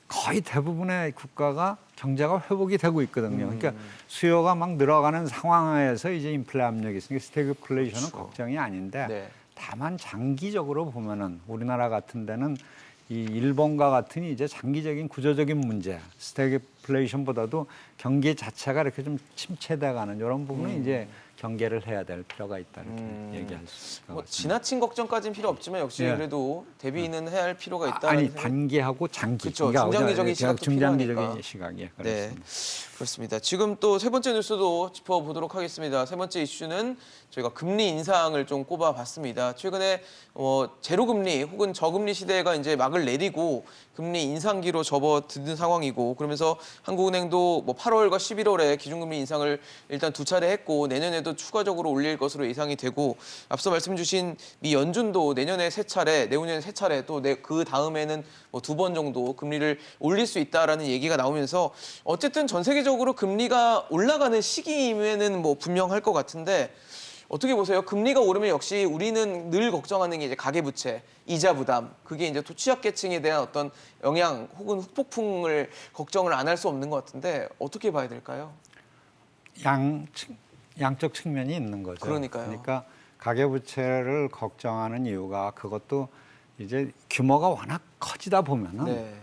거의 대부분의 국가가 경제가 회복이 되고 있거든요. 그러니까 수요가 막 늘어가는 상황에서 이제 인플레 압력이 있으니까 스태그플레이션은 그렇죠. 걱정이 아닌데 네. 다만 장기적으로 보면은 우리나라 같은 데는 이 일본과 같은 이제 장기적인 구조적인 문제, 스태그플레이션보다도 경기 자체가 이렇게 좀 침체돼가는 이런 부분은 이제 경계를 해야 될 필요가 있다 이렇게 얘기할 수 있을 것 뭐 같습니다. 지나친 걱정까지는 필요 없지만 역시 예. 그래도 대비는 해야 할 필요가 있다는 아니 생각. 단기하고 장기, 그쵸, 중장기적인 시각도 중장기적인 필요하니까. 시각이 네, 그렇습니다. 그렇습니다. 지금 또 세 번째 뉴스도 짚어보도록 하겠습니다. 세 번째 이슈는 저희가 금리 인상을 좀 꼽아봤습니다. 최근에 제로금리 혹은 저금리 시대가 이제 막을 내리고 금리 인상기로 접어드는 상황이고 그러면서 한국은행도 8월과 11월에 기준금리 인상을 일단 2차례 했고 내년에도 추가적으로 올릴 것으로 예상이 되고 앞서 말씀 주신 미 연준도 내년에 3차례, 내후년에 3차례 또 그 다음에는 2번 정도 금리를 올릴 수 있다라는 얘기가 나오면서 어쨌든 전 세계적으로 금리가 올라가는 시기임에는 분명할 것 같은데 어떻게 보세요? 금리가 오르면 역시 우리는 늘 걱정하는 게 이제 가계부채, 이자 부담, 그게 이제 또 취약계층에 대한 어떤 영향 혹은 후폭풍을 걱정을 안 할 수 없는 것 같은데 어떻게 봐야 될까요? 양쪽 측면이 있는 거죠. 그러니까요. 그러니까 가계부채를 걱정하는 이유가 그것도 이제 규모가 워낙 커지다 보면은 네.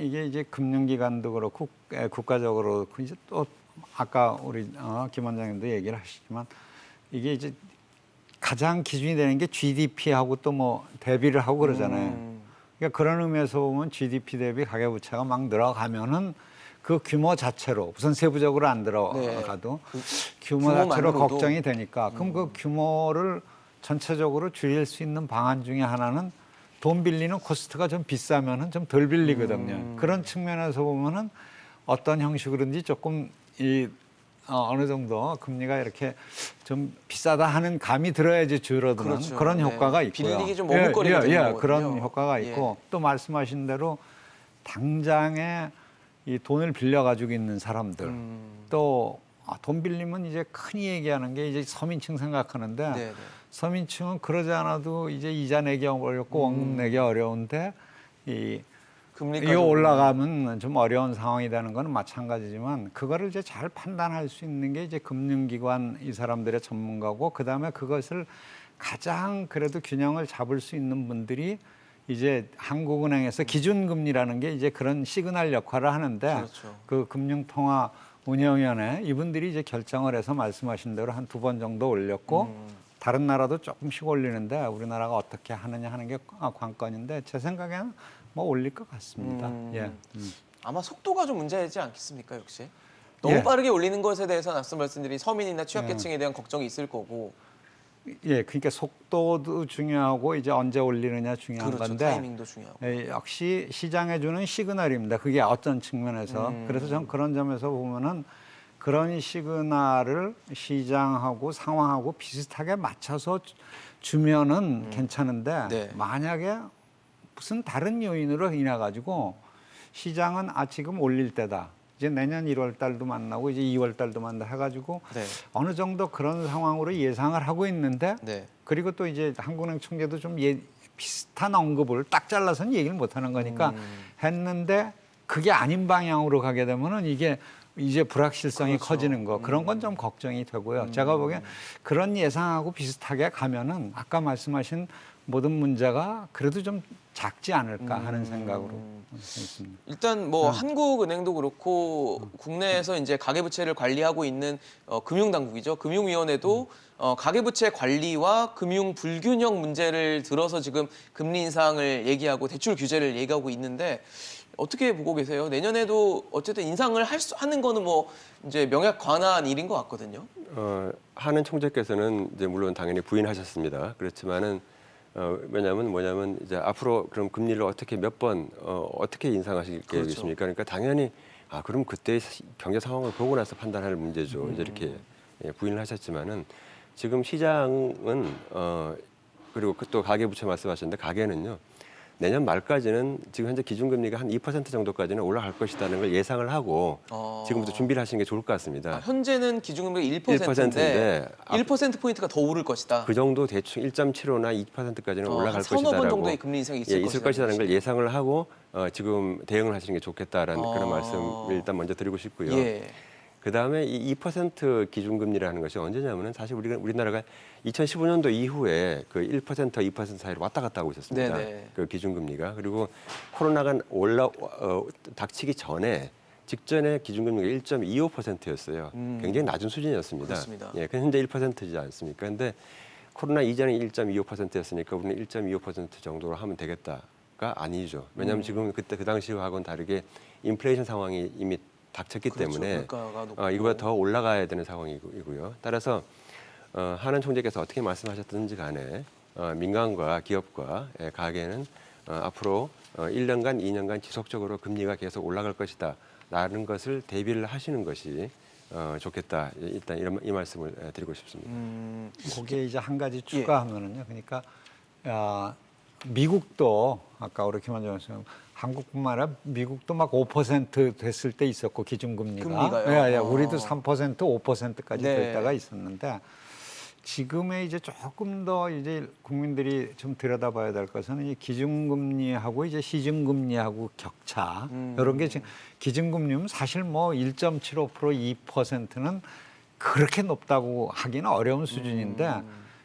이게 이제 금융기관도 그렇고 국가적으로 그렇고 이제 또 아까 우리 김 원장님도 얘기를 하시지만 이게 이제 가장 기준이 되는 게 GDP하고 또 대비를 하고 그러잖아요. 그러니까 그런 의미에서 보면 GDP 대비 가계부채가 막 늘어가면은 그 규모 자체로 우선 세부적으로 안 들어가도 규모 자체로 규모만으로도. 걱정이 되니까 그럼 그 규모를 전체적으로 줄일 수 있는 방안 중에 하나는 돈 빌리는 코스트가 좀 비싸면은 좀 덜 빌리거든요. 그런 측면에서 보면은 어떤 형식으로든지 조금 어느 정도 금리가 이렇게 좀 비싸다 하는 감이 들어야지 줄어드는 그렇죠. 그런 네. 효과가 있고요. 빌리기 좀 머뭇거리게 되는 거거든요. 그런 효과가 있고 또 말씀하신 대로 당장에 이 돈을 빌려 가지고 있는 사람들 또 돈 빌리면 이제 흔히 얘기하는 게 이제 서민층 생각하는데 네. 서민층은 그러지 않아도 이제 이자 내기 어렵고 원금 내기 어려운데 금리까지 이거 올라가면 좀 어려운 상황이 되는 건 마찬가지지만 그거를 이제 잘 판단할 수 있는 게 이제 금융기관 이 사람들의 전문가고 그다음에 그것을 가장 그래도 균형을 잡을 수 있는 분들이 이제 한국은행에서 기준금리라는 게 이제 그런 시그널 역할을 하는데 그렇죠. 그 금융통화운영위원회 이분들이 이제 결정을 해서 말씀하신 대로 한 2번 정도 올렸고 다른 나라도 조금씩 올리는데 우리나라가 어떻게 하느냐 하는 게 관건인데 제 생각에는 올릴 것 같습니다. 예. 아마 속도가 좀 문제이지 않겠습니까, 역시? 너무 빠르게 올리는 것에 대해서는 앞서 말씀드린 서민이나 취약계층에 대한 걱정이 있을 거고. 예, 그러니까 속도도 중요하고 이제 언제 올리느냐 중요한 그렇죠. 건데 타이밍도 중요하고. 역시 시장에 주는 시그널입니다. 그게 어떤 측면에서 그래서 전 그런 점에서 보면은 그런 시그널을 시장하고 상황하고 비슷하게 맞춰서 주면은 괜찮은데 네. 만약에 무슨 다른 요인으로 인해 가지고 시장은 지금 올릴 때다. 이제 내년 1월 달도 만나고 이제 2월 달도 만나 해가지고 네. 어느 정도 그런 상황으로 예상을 하고 있는데 네. 그리고 또 이제 한국은행 총재도 좀 비슷한 언급을 딱 잘라서는 얘기를 못 하는 거니까 했는데 그게 아닌 방향으로 가게 되면은 이게 이제 불확실성이 그렇죠. 커지는 거 그런 건 좀 걱정이 되고요. 제가 보기엔 그런 예상하고 비슷하게 가면은 아까 말씀하신 모든 문제가 그래도 좀 작지 않을까 하는 생각으로 있습니다. 일단 뭐 한국은행도 그렇고 국내에서 이제 가계부채를 관리하고 있는 금융당국이죠. 금융위원회도 가계부채 관리와 금융 불균형 문제를 들어서 지금 금리 인상을 얘기하고 대출 규제를 얘기하고 있는데 어떻게 보고 계세요? 내년에도 어쨌든 인상을 하는 거는 뭐 이제 명약 관한 일인 것 같거든요. 하는 총재께서는 이제 물론 당연히 부인하셨습니다. 그렇지만은 뭐냐면 이제 앞으로 그럼 금리를 어떻게 몇 번 어떻게 인상하실 계획이십니까? 그러니까 당연히 그럼 그때 경제 상황을 보고 나서 판단할 문제죠. 이제 이렇게 부인을 하셨지만은 지금 시장은 그리고 또 가계부채 말씀하셨는데 가계는요. 내년 말까지는 지금 현재 기준금리가 한 2% 정도까지는 올라갈 것이라는 걸 예상을 하고 지금부터 준비를 하시는 게 좋을 것 같습니다. 현재는 기준금리가 1%인데 1%포인트가 더 오를 것이다. 그 정도 대충 1.75나 2%까지는 올라갈 서너 번 것이다라고 정도의 금리 인상이 있을 것이라는 걸 예상을 하고 지금 대응을 하시는 게 좋겠다라는 그런 말씀을 일단 먼저 드리고 싶고요. 예. 그다음에 이 2% 기준금리라는 것이 언제냐면은 사실 우리나라가 2015년도 이후에 그 1%, 2% 사이로 왔다 갔다 하고 있었습니다. 네네. 그 기준금리가. 그리고 코로나가 닥치기 전에 직전에 기준금리가 1.25%였어요. 굉장히 낮은 수준이었습니다. 그렇습니다. 예, 그 현재 1%지 않습니까? 근데 코로나 이전에 1.25%였으니까 우리는 1.25% 정도로 하면 되겠다가 아니죠. 왜냐하면 지금 그때 그 당시와는 다르게 인플레이션 상황이 이미 닥쳤기 그렇죠. 때문에 물가가 높고. 이거보다 더 올라가야 되는 상황이고요. 따라서 하는 총재께서 어떻게 말씀하셨든지 간에 민간과 기업과 가계는 앞으로 1년간, 2년간 지속적으로 금리가 계속 올라갈 것이다 라는 것을 대비를 하시는 것이 좋겠다. 일단 이 말씀을 드리고 싶습니다. 거기에 이제 한 가지 추가하면은요. 그러니까 미국도 아까 우리 김한정 교수님 한국뿐만 아니라 미국도 막 5% 됐을 때 있었고 기준금리가 금리가요? 예, 우리도 3%, 5%까지 네. 될 때가 있었는데 지금의 이제 조금 더 이제 국민들이 좀 들여다봐야 될 것은 이 기준금리하고 이제 시중금리하고 격차 이런 게 지금 기준금리는 사실 뭐 1.75%, 2%는 그렇게 높다고 하기는 어려운 수준인데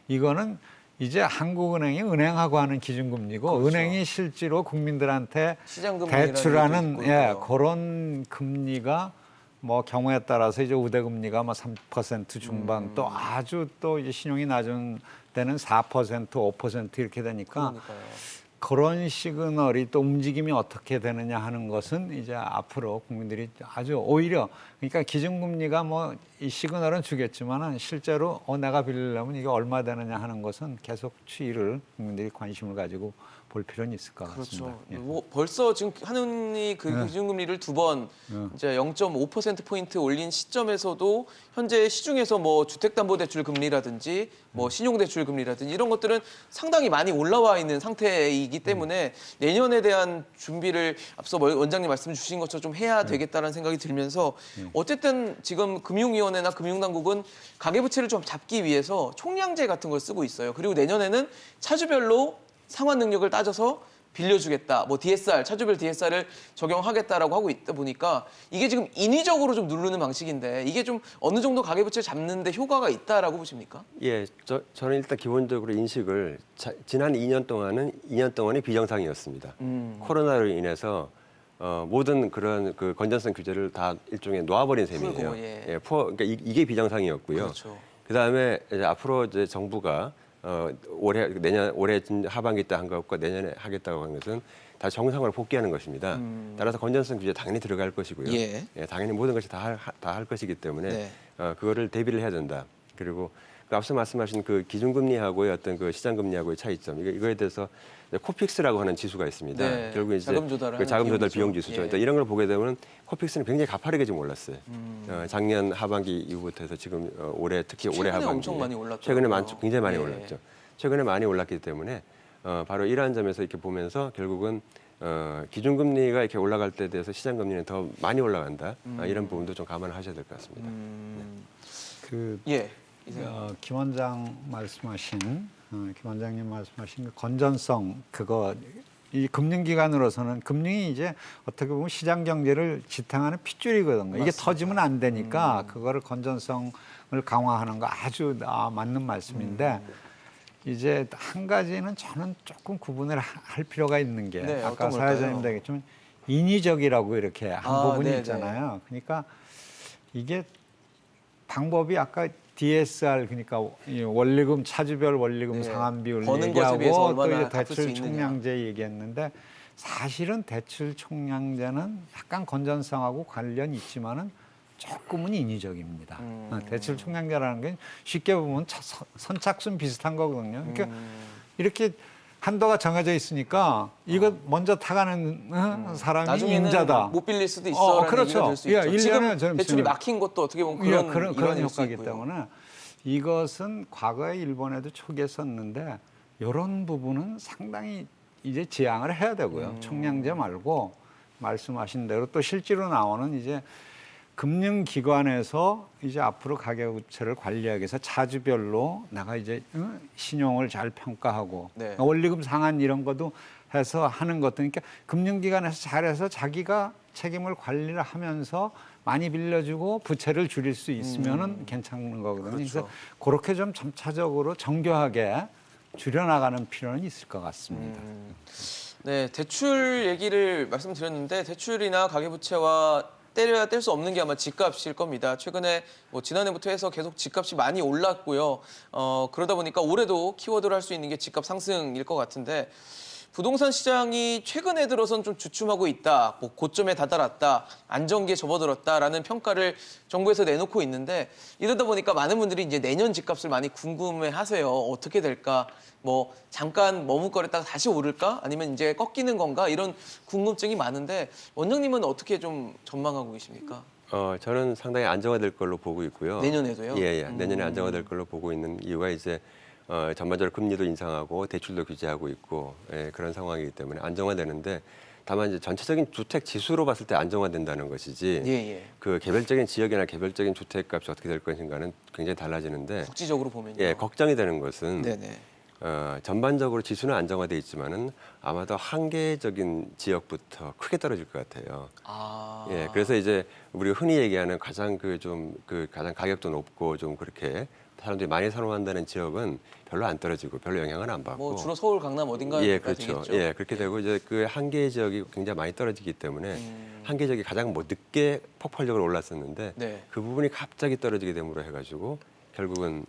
이거는 이제 한국은행이 은행하고 하는 기준금리고 그렇죠. 은행이 실제로 국민들한테 시장금리라는 대출하는 것도 있고요. 그런 금리가 뭐 경우에 따라서 이제 우대금리가 뭐 3% 중반 또 아주 또 이제 신용이 낮은 때는 4%, 5% 이렇게 되니까 그러니까요. 그런 시그널이 또 움직임이 어떻게 되느냐 하는 것은 이제 앞으로 국민들이 아주 오히려 그러니까 기준금리가 뭐 이 시그널은 주겠지만은 실제로 내가 빌리려면 이게 얼마 되느냐 하는 것은 계속 추이를 국민들이 관심을 가지고 볼 필요는 있을 것 같습니다. 그렇죠. 예. 뭐 벌써 지금 한은이 그 기준금리를 두 번 이제 0.5% 포인트 올린 시점에서도 현재 시중에서 뭐 주택담보대출 금리라든지 뭐 신용대출 금리라든지 이런 것들은 상당히 많이 올라와 있는 상태이기 때문에 내년에 대한 준비를 앞서 원장님 말씀 주신 것처럼 좀 해야 되겠다는 생각이 들면서 어쨌든 지금 금융위원회나 금융당국은 가계부채를 좀 잡기 위해서 총량제 같은 걸 쓰고 있어요. 그리고 내년에는 차주별로 상환 능력을 따져서 빌려주겠다. 뭐 DSR, 차주별 DSR을 적용하겠다라고 하고 있다 보니까 이게 지금 인위적으로 좀 누르는 방식인데 이게 좀 어느 정도 가계부채 잡는 데 효과가 있다라고 보십니까? 예, 저는 일단 기본적으로 인식을 지난 2년 동안이 비정상이었습니다. 코로나로 인해서 모든 그런 그 건전성 규제를 다 일종의 놓아버린 셈이에요. 풀고, 예. 그러니까 이게 비정상이었고요. 그렇죠. 그다음에 이제 앞으로 이제 정부가 올해 하반기 때 한 것과 내년에 하겠다고 하는 것은 다 정상으로 복귀하는 것입니다. 따라서 건전성 규제 당연히 들어갈 것이고요. 예. 당연히 모든 것이 다 할 것이기 때문에 네. 그거를 대비를 해야 된다. 그리고 앞서 말씀하신 그 기준금리하고의 어떤 그 시장금리하고의 차이점 이거에 대해서 코픽스라고 하는 지수가 있습니다. 네, 결국 이제 자금 조달을 그 하는 자금 조달 비용이죠. 비용 지수죠. 예. 그러니까 이런 걸 보게 되면 코픽스는 굉장히 가파르게 지금 올랐어요. 작년 하반기 이후부터 해서 지금 올해 특히 올해 최근에 하반기 엄청 많이 올랐더라고요. 최근에 굉장히 많이 예. 올랐죠. 최근에 많이 올랐기 때문에 바로 이러한 점에서 이렇게 보면서 결국은 기준금리가 이렇게 올라갈 때에 대해서 시장금리는 더 많이 올라간다. 이런 부분도 좀 감안을 하셔야 될 것 같습니다. 그 예. 김 원장 말씀하신 김 원장님 말씀하신 그 건전성 그거 이 금융기관으로서는 금융이 이제 어떻게 보면 시장 경제를 지탱하는 핏줄이거든요. 이게 맞습니다. 터지면 안 되니까 그거를 건전성을 강화하는 거 아주 맞는 말씀인데 이제 한 가지는 저는 조금 구분을 할 필요가 있는 게 네, 아까 어떤 사회자님도 걸까요? 얘기했지만 인위적이라고 이렇게 한 부분이 네네. 있잖아요. 그러니까 이게 방법이 아까 DSR 그러니까 이 원리금 차주별 원리금 네. 상환 비율 버는 것에 비해서 얘기하고 또 얼마나 이제 갚을 수 대출 있느냐. 총량제 얘기했는데 사실은 대출 총량제는 약간 건전성하고 관련이 있지만은 조금은 인위적입니다. 대출 총량제라는 게 쉽게 보면 선착순 비슷한 거거든요. 그러니까 이렇게 한도가 정해져 있으니까 이거 먼저 타가는 사람이 나중에는 임자다. 못 빌릴 수도 있어라는 그렇죠. 얘기가 될 수 예, 있죠. 일년에 지금 저는 대출이 지금 막힌 것도 어떻게 보면 예, 그런 그런 일환일 수 효과이기 있고요. 때문에 이것은 과거에 일본에도 초기에 썼는데 이런 부분은 상당히 이제 지양을 해야 되고요. 총량제 말고 말씀하신 대로 또 실제로 나오는 이제 금융기관에서 이제 앞으로 가계부채를 관리하기 위해서 차주별로 내가 이제 신용을 잘 평가하고 네. 원리금 상환 이런 것도 해서 하는 것도 그러니까 금융기관에서 잘해서 자기가 책임을 관리를 하면서 많이 빌려주고 부채를 줄일 수 있으면은 괜찮은 거거든요. 그렇죠. 그래서 그렇게 좀 점차적으로 정교하게 줄여나가는 필요는 있을 것 같습니다. 네, 대출 얘기를 말씀드렸는데 대출이나 가계부채와 때려야 뗄 수 없는 게 아마 집값일 겁니다. 최근에 뭐 지난해부터 해서 계속 집값이 많이 올랐고요. 그러다 보니까 올해도 키워드로 할 수 있는 게 집값 상승일 것 같은데 부동산 시장이 최근에 들어선 좀 주춤하고 있다, 뭐 고점에 다다랐다, 안정기에 접어들었다라는 평가를 정부에서 내놓고 있는데 이러다 보니까 많은 분들이 이제 내년 집값을 많이 궁금해하세요. 어떻게 될까? 뭐 잠깐 머뭇거렸다가 다시 오를까? 아니면 이제 꺾이는 건가? 이런 궁금증이 많은데 원장님은 어떻게 좀 전망하고 계십니까? 저는 상당히 안정화될 걸로 보고 있고요. 내년에도요? 예. 내년에 안정화될 걸로 보고 있는 이유가 이제 전반적으로 금리도 인상하고 대출도 규제하고 있고 그런 상황이기 때문에 안정화되는데 다만 이제 전체적인 주택 지수로 봤을 때 안정화된다는 것이지 예. 그 개별적인 지역이나 개별적인 주택값이 어떻게 될 것인가는 굉장히 달라지는데 국지적으로 보면요. 걱정이 되는 것은 네네. 전반적으로 지수는 안정화돼 있지만은 아마도 한계적인 지역부터 크게 떨어질 것 같아요. 그래서 이제 우리가 흔히 얘기하는 가장 가장 가격도 높고 좀 그렇게 사람들이 많이 선호한다는 지역은 별로 안 떨어지고 별로 영향을 안 받고. 뭐 주로 서울, 강남 어딘가에 그렇죠. 되겠죠. 그렇게 되고 이제 그 한계 지역이 굉장히 많이 떨어지기 때문에 한계 지역이 가장 늦게 폭발적으로 올랐었는데 네. 그 부분이 갑자기 떨어지게 됨으로 해가지고 결국은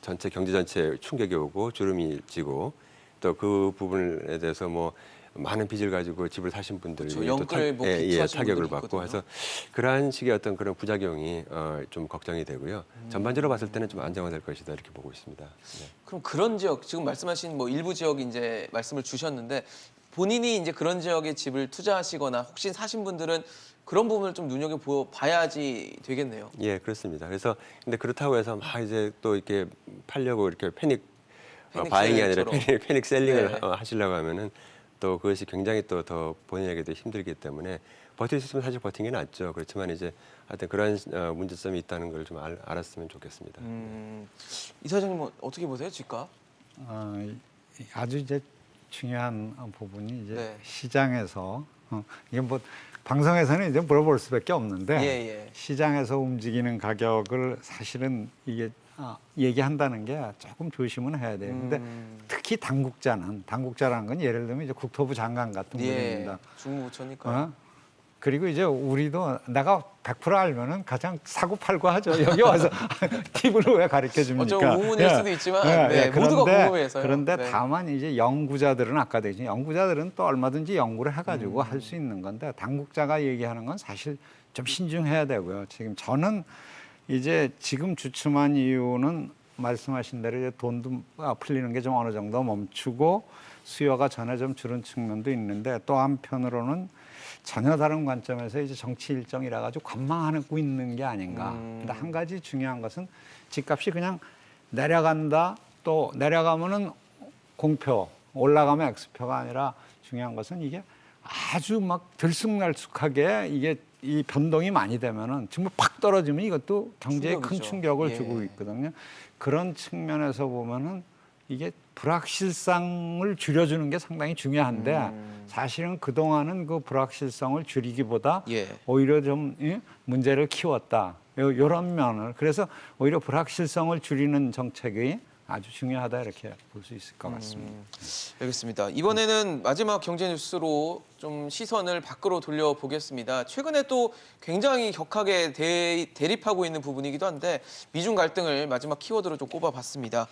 전체 경제 전체에 충격이 오고 주름이 지고 또 그 부분에 대해서 뭐 많은 빚을 가지고 집을 사신 분들이 그렇죠. 영끌 뭐 기투하신 타격을 분들이 받고 있거든요. 해서 그러한 식의 어떤 그런 부작용이 좀 걱정이 되고요. 전반적으로 봤을 때는 좀 안정화될 것이다 이렇게 보고 있습니다. 네. 그럼 그런 지역 지금 말씀하신 뭐 일부 지역 이제 말씀을 주셨는데 본인이 이제 그런 지역에 집을 투자하시거나 혹시 사신 분들은 그런 부분을 좀 눈여겨 봐야지 되겠네요. 예, 그렇습니다. 그래서 근데 그렇다고 해서 막 이제 또 이렇게 팔려고 이렇게 패닉 바잉이 아니라 셀처럼. 패닉 셀링을 네. 하시려고 하면은 또 그것이 굉장히 또 더 본인에게도 힘들기 때문에 버틸 수 있으면 사실 버티는 게 낫죠. 그렇지만 이제 하여튼 그런 문제점이 있다는 걸 좀 알았으면 좋겠습니다. 이사장님은 어떻게 보세요, 집값? 아주 이제 중요한 부분이 이제 네. 시장에서 이게 뭐 방송에서는 이제 물어볼 수밖에 없는데 예. 시장에서 움직이는 가격을 사실은 이게 얘기한다는 게 조금 조심은 해야 돼요. 근데 특히 당국자라는 건 예를 들면 이제 국토부 장관 같은 분입니다. 중무부처니까. 그리고 이제 우리도 내가 100% 알면은 가장 사고 팔고 하죠. 여기 와서 팁을 왜 가르쳐 줍니까? 좀 우문일 수도 있지만 모두가 궁금해서요. 그런데 네. 다만 이제 연구자들은 아까 얘기했지만 연구자들은 또 얼마든지 연구를 해가지고 할 수 있는 건데 당국자가 얘기하는 건 사실 좀 신중해야 되고요. 지금 저는 이제 지금 주춤한 이유는 말씀하신 대로 이제 돈도 풀리는 게 좀 어느 정도 멈추고 수요가 전에 좀 줄은 측면도 있는데 또 한편으로는 전혀 다른 관점에서 이제 정치 일정이라 가지고 관망하고 있는 게 아닌가. 근데 한 가지 중요한 것은 집값이 그냥 내려간다 또 내려가면은 공표 올라가면 X표가 아니라 중요한 것은 이게 아주 막 들쑥날쑥하게 이게 이 변동이 많이 되면은 정말 팍 떨어지면 이것도 경제에 큰 충격이죠. 충격을 예. 주고 있거든요. 그런 측면에서 보면은 이게 불확실성을 줄여주는 게 상당히 중요한데 사실은 그동안은 그 불확실성을 줄이기보다 예. 오히려 좀 문제를 키웠다. 이런 면을 그래서 오히려 불확실성을 줄이는 정책이 아주 중요하다 이렇게 볼 수 있을 것 같습니다. 알겠습니다. 이번에는 마지막 경제 뉴스로 좀 시선을 밖으로 돌려보겠습니다. 최근에 또 굉장히 격하게 대립하고 있는 부분이기도 한데 미중 갈등을 마지막 키워드로 좀 꼽아봤습니다.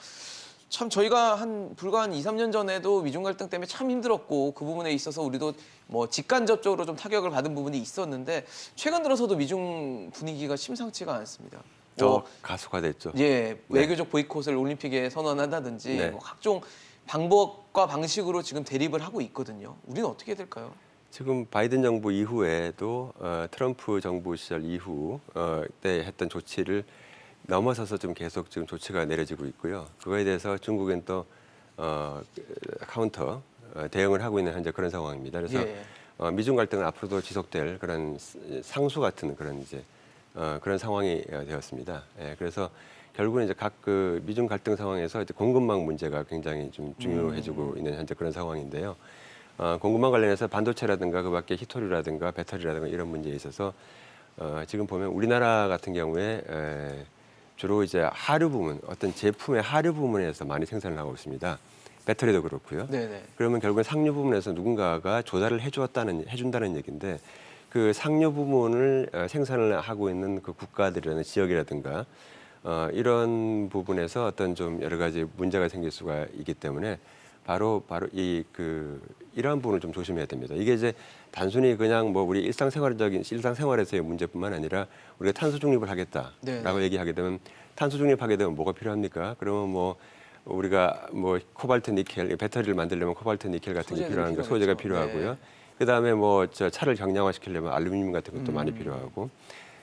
참 저희가 불과 한 2, 3년 전에도 미중 갈등 때문에 참 힘들었고 그 부분에 있어서 우리도 뭐 직간접적으로 좀 타격을 받은 부분이 있었는데 최근 들어서도 미중 분위기가 심상치가 않습니다. 더 가속화됐죠. 예, 외교적 보이콧을 올림픽에 선언한다든지 네. 뭐 각종 방법과 방식으로 지금 대립을 하고 있거든요. 우리는 어떻게 해야 될까요? 지금 바이든 정부 이후에도 트럼프 정부 시절 이후 때 했던 조치를 넘어서서 좀 계속 지금 조치가 내려지고 있고요. 그거에 대해서 중국은 또 카운터 대응을 하고 있는 현재 그런 상황입니다. 그래서 예. 미중 갈등은 앞으로도 지속될 그런 상수 같은 그런 이제 그런 상황이 되었습니다. 예, 그래서 결국은 이제 각 그 미중 갈등 상황에서 이제 공급망 문제가 굉장히 좀 중요해지고 있는 현재 그런 상황인데요. 공급망 관련해서 반도체라든가 그밖에 히토류라든가 배터리라든가 이런 문제에 있어서 지금 보면 우리나라 같은 경우에 주로 이제 하류 부문, 어떤 제품의 하류 부문에서 많이 생산을 하고 있습니다. 배터리도 그렇고요. 네네. 그러면 결국은 상류 부문에서 누군가가 조달을 해준다는 얘기인데 그 상류 부문을 생산을 하고 있는 그 국가들이라는 지역이라든가 이런 부분에서 어떤 좀 여러 가지 문제가 생길 수가 있기 때문에 바로 이러한 부분을 좀 조심해야 됩니다. 이게 이제 단순히 그냥 뭐 우리 일상생활에서의 문제뿐만 아니라 우리가 탄소 중립을 하겠다라고 네네. 얘기하게 되면 탄소 중립하게 되면 뭐가 필요합니까? 그러면 뭐 우리가 뭐 코발트 니켈 배터리를 만들려면 코발트 니켈 같은 게 필요한 거 소재가 필요하고요. 네. 그다음에 뭐 저 차를 경량화시키려면 알루미늄 같은 것도 많이 필요하고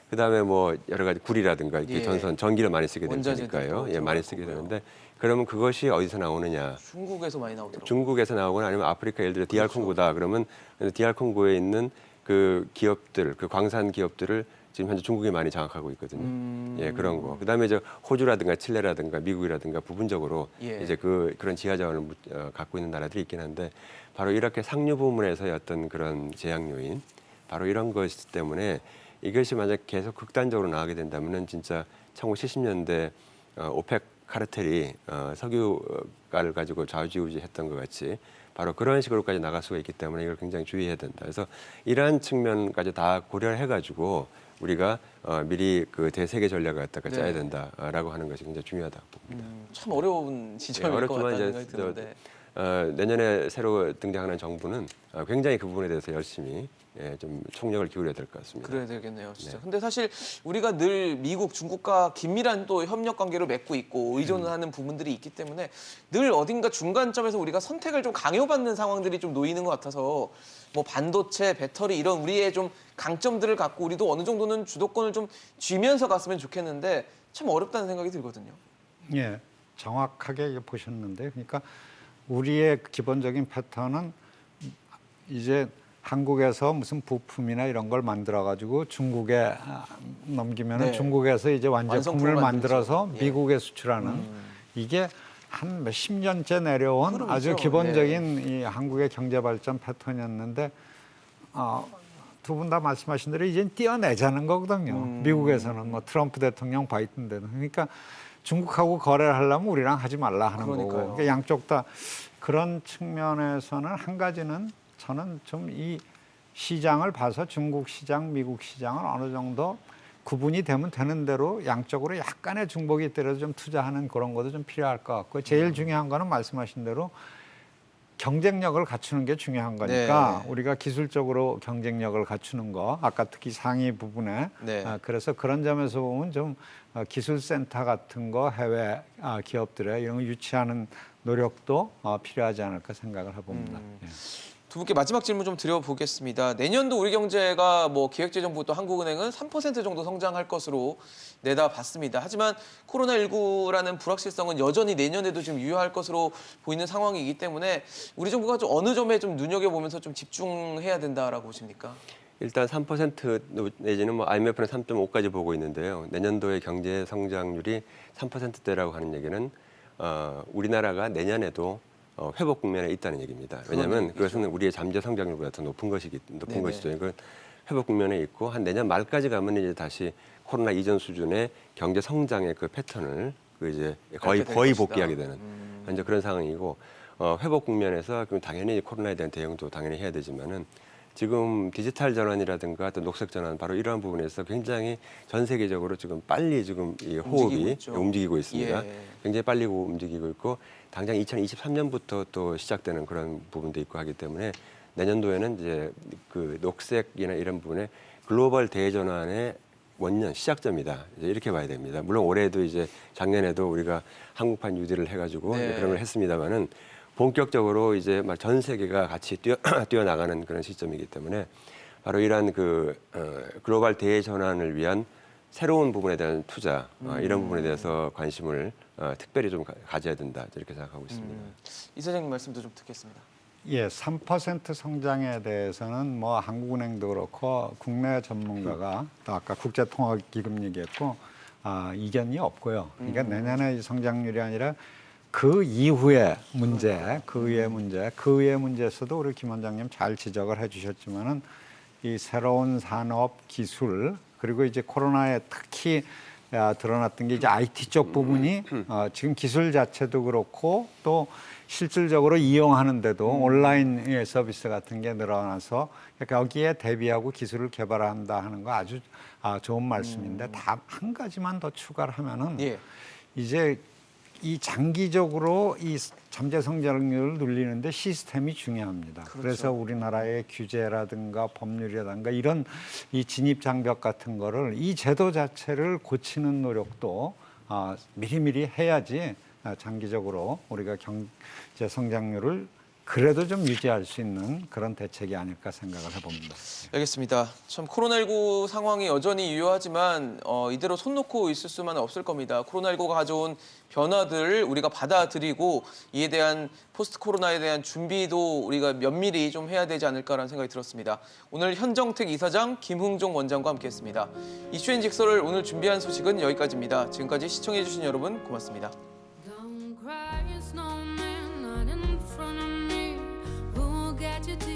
그다음에 뭐 여러 가지 구리라든가 이렇게 예. 전기를 많이 쓰게 원자재도 되니까요. 또 예, 많이 들어갈 쓰게 거고요. 되는데 그러면 그것이 어디서 나오느냐? 중국에서 많이 나오더라고요. 중국에서 나오거나 아니면 아프리카 예를 들어 DR 콩고다. 그러면 DR 콩고에 있는 그 기업들, 그 광산 기업들을 지금 현재 중국이 많이 장악하고 있거든요. 예, 그런 거. 그다음에 이제 호주라든가 칠레라든가 미국이라든가 부분적으로 예. 이제 그런 지하 자원을 갖고 있는 나라들이 있긴 한데 바로 이렇게 상류 부문에서의 어떤 그런 제약 요인, 바로 이런 것 때문에 이것이 만약 계속 극단적으로 나가게 된다면은 진짜 1970년대 오펙 카르텔이 석유가를 가지고 좌지우지했던 것 같이 바로 그런 식으로까지 나갈 수가 있기 때문에 이걸 굉장히 주의해야 된다. 그래서 이러한 측면까지 다 고려를 해가지고 우리가 미리 그 대세계 전략을 갖다가 네. 짜야 된다라고 하는 것이 굉장히 중요하다고 봅니다. 참 어려운 지점일 것 어렵지만 같다는 이제 생각이 드는데. 내년에 새로 등장하는 정부는 굉장히 그 부분에 대해서 열심히 좀 총력을 기울여야 될 것 같습니다. 그래야 되겠네요, 진짜. 네. 근데 사실 우리가 늘 미국, 중국과 긴밀한 또 협력 관계를 맺고 있고 의존하는 부분들이 있기 때문에 늘 어딘가 중간점에서 우리가 선택을 좀 강요받는 상황들이 좀 놓이는 것 같아서 뭐 반도체, 배터리 이런 우리의 좀 강점들을 갖고 우리도 어느 정도는 주도권을 좀 쥐면서 갔으면 좋겠는데 참 어렵다는 생각이 들거든요. 예, 정확하게 보셨는데, 그러니까 우리의 기본적인 패턴은 이제 한국에서 무슨 부품이나 이런 걸 만들어 가지고 중국에 넘기면은 네. 중국에서 이제 완제품을 완성품을 만들어서 만들죠. 예. 미국에 수출하는 이게 한 몇십 년째 내려온 흐름이죠. 아주 기본적인 이 한국의 경제 발전 패턴이었는데 두 분 다 말씀하신 대로 이제 뛰어내자는 거거든요. 미국에서는 뭐 트럼프 대통령, 바이든 대통령. 그러니까 중국하고 거래를 하려면 우리랑 하지 말라 하는 그러니까요. 거고. 그러니까 양쪽 다 그런 측면에서는 한 가지는 저는 좀 이 시장을 봐서 중국 시장, 미국 시장을 어느 정도 구분이 되면 되는 대로 양쪽으로 약간의 중복이 때려서 좀 투자하는 그런 것도 좀 필요할 것 같고요. 제일 중요한 거는 말씀하신 대로 경쟁력을 갖추는 게 중요한 거니까 네. 우리가 기술적으로 경쟁력을 갖추는 거 아까 특히 상위 부분에 네. 그래서 그런 점에서 보면 좀 기술센터 같은 거 해외 기업들의 이런 거 유치하는 노력도 필요하지 않을까 생각을 해봅니다. 예. 두 분께 마지막 질문 좀 드려보겠습니다. 내년도 우리 경제가 뭐 기획재정부 또 한국은행은 3% 정도 성장할 것으로 내다봤습니다. 하지만 코로나19라는 불확실성은 여전히 내년에도 지금 유효할 것으로 보이는 상황이기 때문에 우리 정부가 좀 어느 점에 좀 눈여겨보면서 좀 집중해야 된다라고 보십니까? 일단 3% 내지는 뭐 IMF는 3.5까지 보고 있는데요. 내년도의 경제 성장률이 3%대라고 하는 얘기는 우리나라가 내년에도 회복 국면에 있다는 얘기입니다. 왜냐하면 그것은 우리의 잠재 성장률보다 더 높은 네네. 것이죠. 이건 회복 국면에 있고 한 내년 말까지 가면 이제 다시 코로나 이전 수준의 경제 성장의 그 패턴을 이제 거의 될 것이다. 복귀하게 되는 이제 그런 상황이고 회복 국면에서 그럼 당연히 코로나에 대한 대응도 당연히 해야 되지만은 지금 디지털 전환이라든가 또 녹색 전환 바로 이러한 부분에서 굉장히 전 세계적으로 지금 빨리 지금 이 호흡이 움직이고 있습니다. 예. 굉장히 빨리 움직이고 있고 당장 2023년부터 또 시작되는 그런 부분도 있고 하기 때문에 내년도에는 이제 그 녹색이나 이런 부분에 글로벌 대전환의 원년 시작점이다. 이제 이렇게 봐야 됩니다. 물론 올해도 이제 작년에도 우리가 한국판 뉴딜을 해가지고 네. 이제 그런 걸 했습니다만은 본격적으로 이제 막 전 세계가 같이 뛰어나가는 그런 시점이기 때문에 바로 이러한 그 글로벌 대전환을 위한 새로운 부분에 대한 투자 이런 부분에 대해서 관심을 특별히 좀 가져야 된다 이렇게 생각하고 있습니다. 이사장님 말씀도 좀 듣겠습니다. 예, 3% 성장에 대해서는 뭐 한국은행도 그렇고 국내 전문가가 또 아까 국제통화기금 얘기했고 이견이 없고요. 그러니까 내년에 이 성장률이 아니라 그 이후의 문제, 그 이후의 문제에서도 우리 김 원장님 잘 지적을 해주셨지만은 이 새로운 산업 기술 그리고 이제 코로나에 특히 드러났던 게 이제 IT 쪽 부분이 지금 기술 자체도 그렇고 또 실질적으로 이용하는데도 온라인 서비스 같은 게 늘어나서 여기에 대비하고 기술을 개발한다 하는 거 아주 좋은 말씀인데 다 한 가지만 더 추가를 하면은 예. 이제 이 장기적으로 이 잠재 성장률을 늘리는데 시스템이 중요합니다. 그렇죠. 그래서 우리나라의 규제라든가 법률이라든가 이런 이 진입 장벽 같은 거를 이 제도 자체를 고치는 노력도 미리미리 해야지 장기적으로 우리가 경제 성장률을 그래도 좀 유지할 수 있는 그런 대책이 아닐까 생각을 해봅니다. 알겠습니다. 참 코로나19 상황이 여전히 유효하지만 이대로 손 놓고 있을 수만은 없을 겁니다. 코로나19가 가져온 변화들을 우리가 받아들이고 이에 대한 포스트 코로나에 대한 준비도 우리가 면밀히 좀 해야 되지 않을까라는 생각이 들었습니다. 오늘 현정택 이사장, 김흥종 원장과 함께했습니다. 이슈앤직설을 오늘 준비한 소식은 여기까지입니다. 지금까지 시청해주신 여러분 고맙습니다.